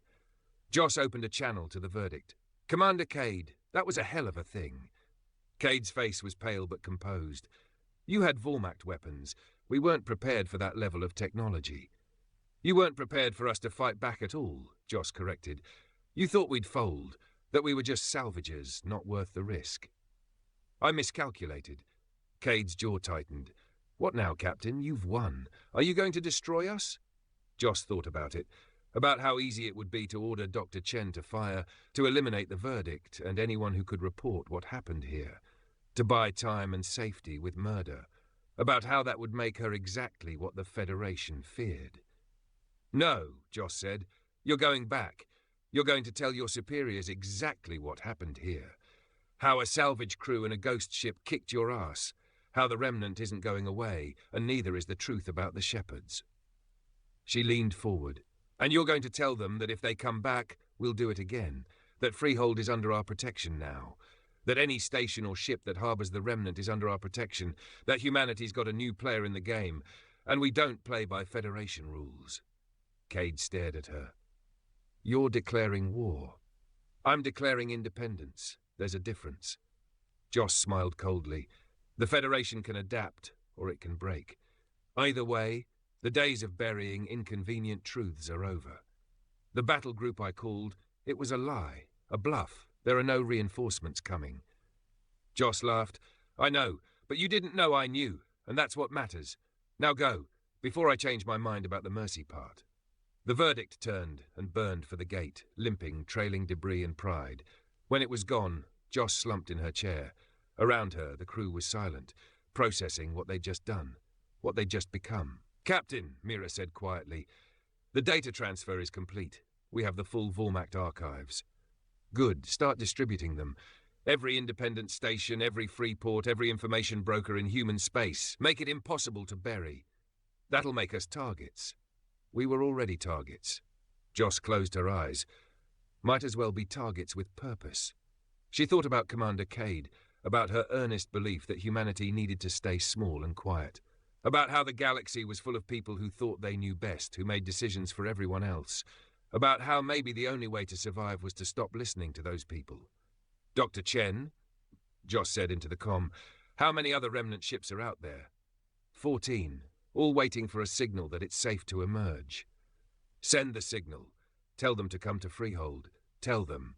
Joss opened a channel to the verdict. Commander Cade, that was a hell of a thing. Cade's face was pale but composed. You had Vormacht weapons. We weren't prepared for that level of technology. You weren't prepared for us to fight back at all, Joss corrected. You thought we'd fold, that we were just salvagers, not worth the risk. I miscalculated. Cade's jaw tightened. What now, Captain? You've won. Are you going to destroy us? Joss thought about it, about how easy it would be to order Dr. Chen to fire, to eliminate the verdict and anyone who could report what happened here, to buy time and safety with murder, about how that would make her exactly what the Federation feared. No, Joss said. You're going back. You're going to tell your superiors exactly what happened here. How a salvage crew and a ghost ship kicked your ass. How the Remnant isn't going away, and neither is the truth about the shepherds. She leaned forward. And you're going to tell them that if they come back, we'll do it again. That Freehold is under our protection now. That any station or ship that harbours the Remnant is under our protection. That humanity's got a new player in the game. And we don't play by Federation rules. Cade stared at her. You're declaring war. I'm declaring independence. There's a difference. Joss smiled coldly. The Federation can adapt, or it can break. Either way, the days of burying inconvenient truths are over. The battle group I called, it was a lie, a bluff. There are no reinforcements coming. Joss laughed. I know, but you didn't know I knew, and that's what matters. Now go, before I change my mind about the mercy part. The verdict turned and burned for the gate, limping, trailing debris and pride. When it was gone, Joss slumped in her chair. Around her, the crew was silent, processing what they'd just done, what they'd just become. Captain, Mira said quietly, the data transfer is complete. We have the full Vormacht archives. Good, start distributing them. Every independent station, every free port, every information broker in human space. Make it impossible to bury. That'll make us targets. We were already targets. Joss closed her eyes. Might as well be targets with purpose. She thought about Commander Cade, about her earnest belief that humanity needed to stay small and quiet, about how the galaxy was full of people who thought they knew best, who made decisions for everyone else, about how maybe the only way to survive was to stop listening to those people. Dr. Chen, Joss said into the comm, how many other Remnant ships are out there? 14, all waiting for a signal that it's safe to emerge. Send the signal. Tell them to come to Freehold. Tell them.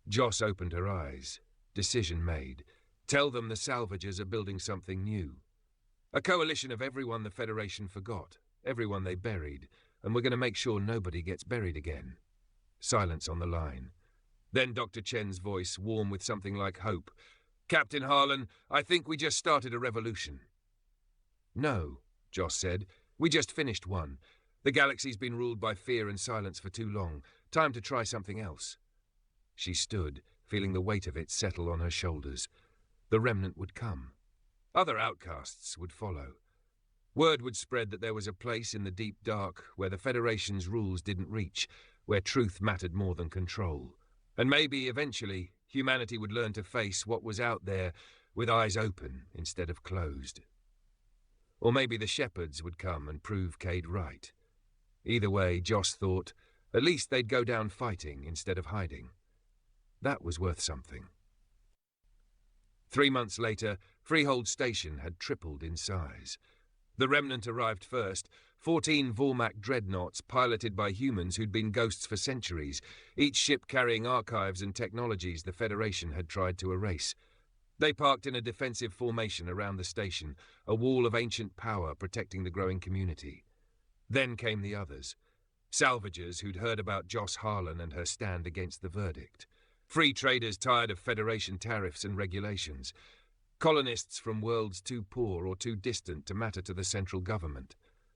Joss opened her eyes. Decision made. Tell them the Salvagers are building something new. A coalition of everyone the Federation forgot, everyone they buried, and we're going to make sure nobody gets buried again. Silence on the line. Then Dr. Chen's voice, warm with something like hope. Captain Harlan, I think we just started a revolution. No, Joss said. We just finished one. The galaxy's been ruled by fear and silence for too long. Time to try something else. She stood, feeling the weight of it settle on her shoulders. The Remnant would come. Other outcasts would follow. Word would spread that there was a place in the deep dark where the Federation's rules didn't reach, where truth mattered more than control. And maybe, eventually, humanity would learn to face what was out there with eyes open instead of closed. Or maybe the shepherds would come and prove Cade right. Either way, Joss thought, at least they'd go down fighting instead of hiding. That was worth something. 3 months later, Freehold Station had tripled in size. The Remnant arrived first, 14 Vormacht dreadnoughts piloted by humans who'd been ghosts for centuries, each ship carrying archives and technologies the Federation had tried to erase. They parked in a defensive formation around the station, a wall of ancient power protecting the growing community. Then came the others. Salvagers who'd heard about Joss Harlan and her stand against the verdict. Free traders tired of Federation tariffs and regulations. Colonists from worlds too poor or too distant to matter to the central government.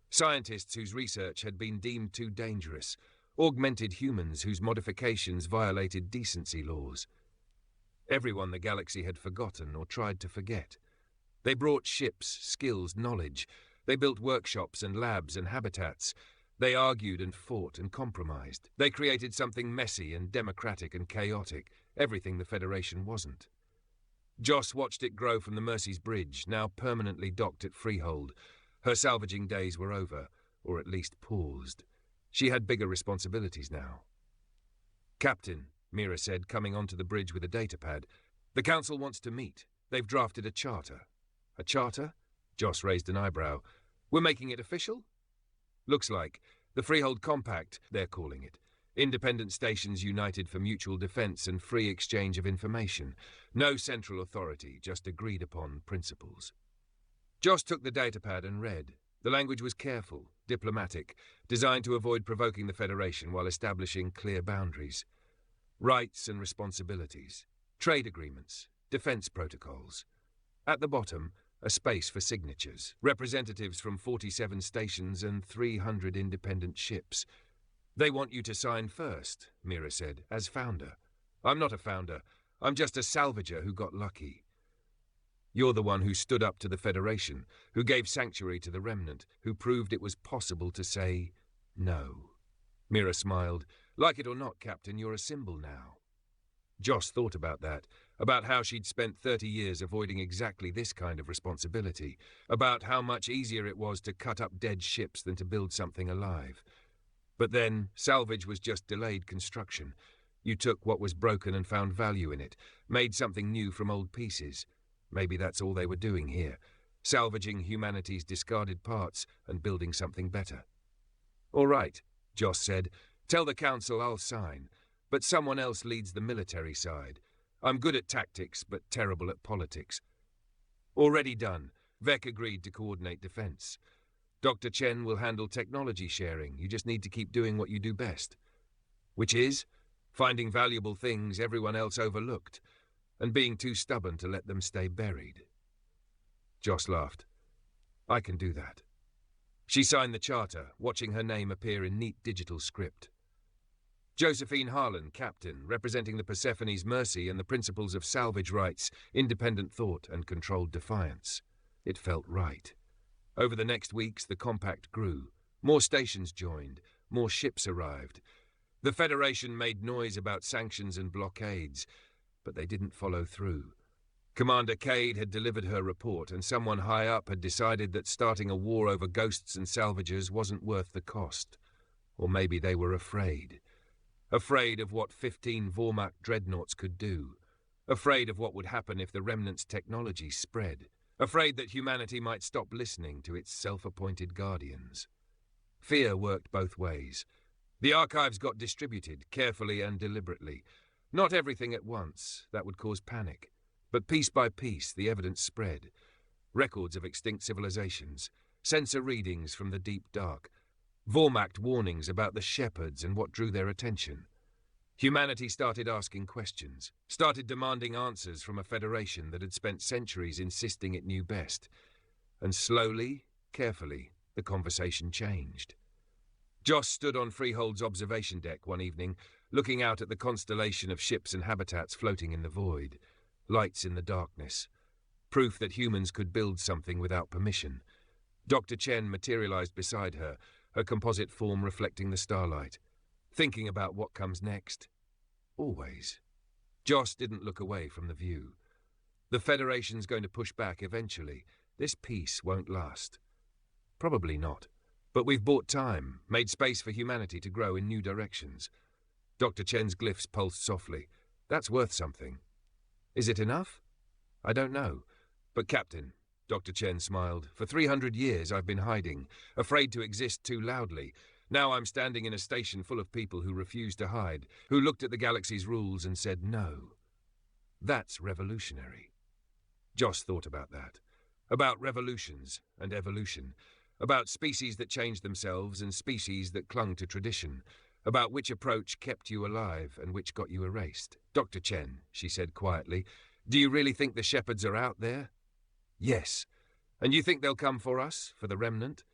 Scientists whose research had been deemed too dangerous. Augmented humans whose modifications violated decency laws. Everyone the galaxy had forgotten or tried to forget. They brought ships, skills, knowledge. They built workshops and labs and habitats. They argued and fought and compromised. They created something messy and democratic and chaotic, everything the Federation wasn't. Joss watched it grow from the Mercy's Bridge, now permanently docked at Freehold. Her salvaging days were over, or at least paused. She had bigger responsibilities now. Captain, Mira said, coming onto the bridge with a datapad, the Council wants to meet. They've drafted a charter. A charter? Joss raised an eyebrow. We're making it official? Looks like. The Freehold Compact, they're calling it. Independent stations united for mutual defense and free exchange of information. No central authority, just agreed-upon principles. Joss took the datapad and read. The language was careful, diplomatic, designed to avoid provoking the Federation while establishing clear boundaries. Rights and responsibilities. Trade agreements. Defense protocols. At the bottom, a space for signatures. Representatives from 47 stations and 300 independent ships. They want you to sign first, Mira said, as founder. I'm not a founder. I'm just a salvager who got lucky. You're the one who stood up to the Federation, who gave sanctuary to the Remnant, who proved it was possible to say no. Mira smiled. Like it or not, Captain, you're a symbol now. Joss thought about that, about how she'd spent 30 years avoiding exactly this kind of responsibility, about how much easier it was to cut up dead ships than to build something alive. But then, salvage was just delayed construction. You took what was broken and found value in it, made something new from old pieces. Maybe that's all they were doing here, salvaging humanity's discarded parts and building something better. All right, Joss said. Tell the Council I'll sign, but someone else leads the military side. I'm good at tactics, but terrible at politics. Already done. Vec agreed to coordinate defense. Dr. Chen will handle technology sharing. You just need to keep doing what you do best. Which is finding valuable things everyone else overlooked, and being too stubborn to let them stay buried. Joss laughed. I can do that. She signed the charter, watching her name appear in neat digital script. Josephine Harlan, captain, representing the Persephone's mercy and the principles of salvage rights, independent thought and controlled defiance. It felt right. Over the next weeks, the compact grew. More stations joined. More ships arrived. The Federation made noise about sanctions and blockades, but they didn't follow through. Commander Cade had delivered her report, and someone high up had decided that starting a war over ghosts and salvagers wasn't worth the cost. Or maybe they were afraid. Afraid of what 15 Vormacht dreadnoughts could do. Afraid of what would happen if the Remnant's technology spread. Afraid that humanity might stop listening to its self-appointed guardians. Fear worked both ways. The archives got distributed, carefully and deliberately. Not everything at once, that would cause panic. But piece by piece, the evidence spread. Records of extinct civilizations, sensor readings from the deep dark, Vormacht warnings about the shepherds and what drew their attention. Humanity started asking questions, started demanding answers from a federation that had spent centuries insisting it knew best. And slowly, carefully, the conversation changed. Joss stood on Freehold's observation deck one evening, looking out at the constellation of ships and habitats floating in the void, lights in the darkness, proof that humans could build something without permission. Dr. Chen materialized beside her, her composite form reflecting the starlight, thinking about what comes next. Always. Joss didn't look away from the view. The Federation's going to push back eventually. This peace won't last. Probably not. But we've bought time, made space for humanity to grow in new directions. Dr. Chen's glyphs pulsed softly. That's worth something. Is it enough? I don't know. But Captain, Dr. Chen smiled, for 300 years I've been hiding, afraid to exist too loudly. Now I'm standing in a station full of people who refuse to hide, who looked at the galaxy's rules and said no. That's revolutionary. Joss thought about that. About revolutions and evolution. About species that changed themselves and species that clung to tradition. About which approach kept you alive and which got you erased. Dr. Chen, she said quietly, do you really think the shepherds are out there? Yes. And you think they'll come for us, for the Remnant?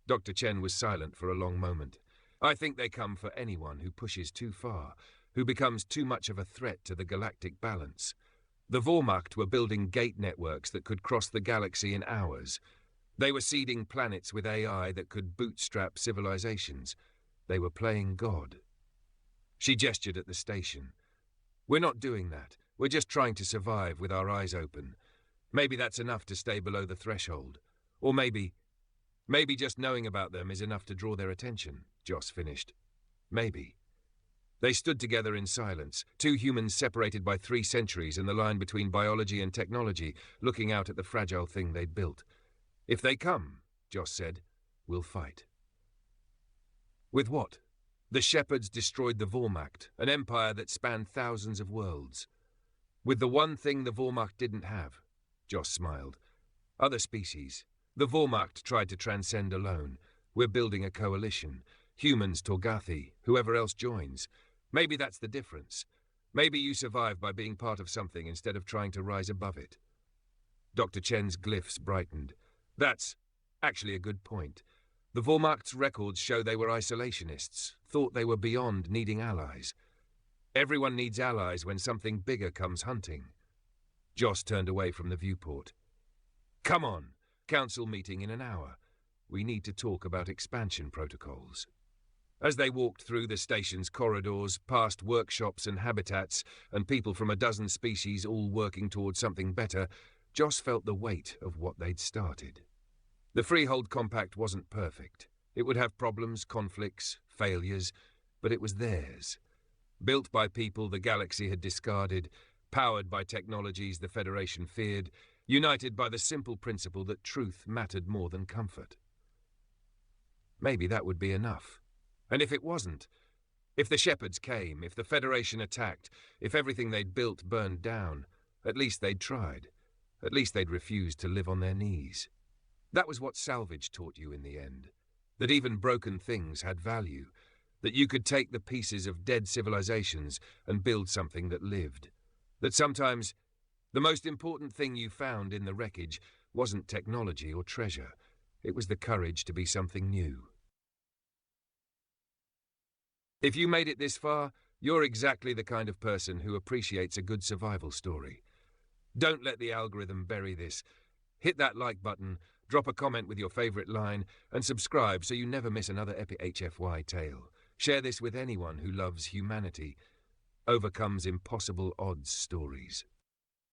Dr. Chen was silent for a long moment. I think they come for anyone who pushes too far, who becomes too much of a threat to the galactic balance. The Vormacht were building gate networks that could cross the galaxy in hours. They were seeding planets with AI that could bootstrap civilizations. They were playing God. She gestured at the station. We're not doing that. We're just trying to survive with our eyes open. Maybe that's enough to stay below the threshold. Or maybe just knowing about them is enough to draw their attention, Joss finished. Maybe. They stood together in silence, two humans separated by 3 centuries and the line between biology and technology, looking out at the fragile thing they'd built. If they come, Joss said, we'll fight. With what? The shepherds destroyed the Vormacht, an empire that spanned thousands of worlds. With the one thing the Vormacht didn't have, Joss smiled. Other species. The Vormacht tried to transcend alone. We're building a coalition. Humans, Torgathi, whoever else joins. Maybe that's the difference. Maybe you survive by being part of something instead of trying to rise above it. Dr. Chen's glyphs brightened. That's actually a good point. The Vormacht's records show they were isolationists, thought they were beyond needing allies. Everyone needs allies when something bigger comes hunting. Joss turned away from the viewport. Come on, council meeting in an hour. We need to talk about expansion protocols. As they walked through the station's corridors, past workshops and habitats, and people from a dozen species all working towards something better, Joss felt the weight of what they'd started. The Freehold Compact wasn't perfect. It would have problems, conflicts, failures, but it was theirs. Built by people the galaxy had discarded, powered by technologies the Federation feared, united by the simple principle that truth mattered more than comfort. Maybe that would be enough. And if it wasn't, if the shepherds came, if the Federation attacked, if everything they'd built burned down, at least they'd tried. At least they'd refused to live on their knees. That was what salvage taught you in the end. That even broken things had value. That you could take the pieces of dead civilizations and build something that lived. That sometimes the most important thing you found in the wreckage wasn't technology or treasure. It was the courage to be something new. If you made it this far, you're exactly the kind of person who appreciates a good survival story. Don't let the algorithm bury this. Hit that like button, drop a comment with your favourite line, and subscribe so you never miss another epic HFY tale. Share this with anyone who loves humanity, overcomes impossible odds stories.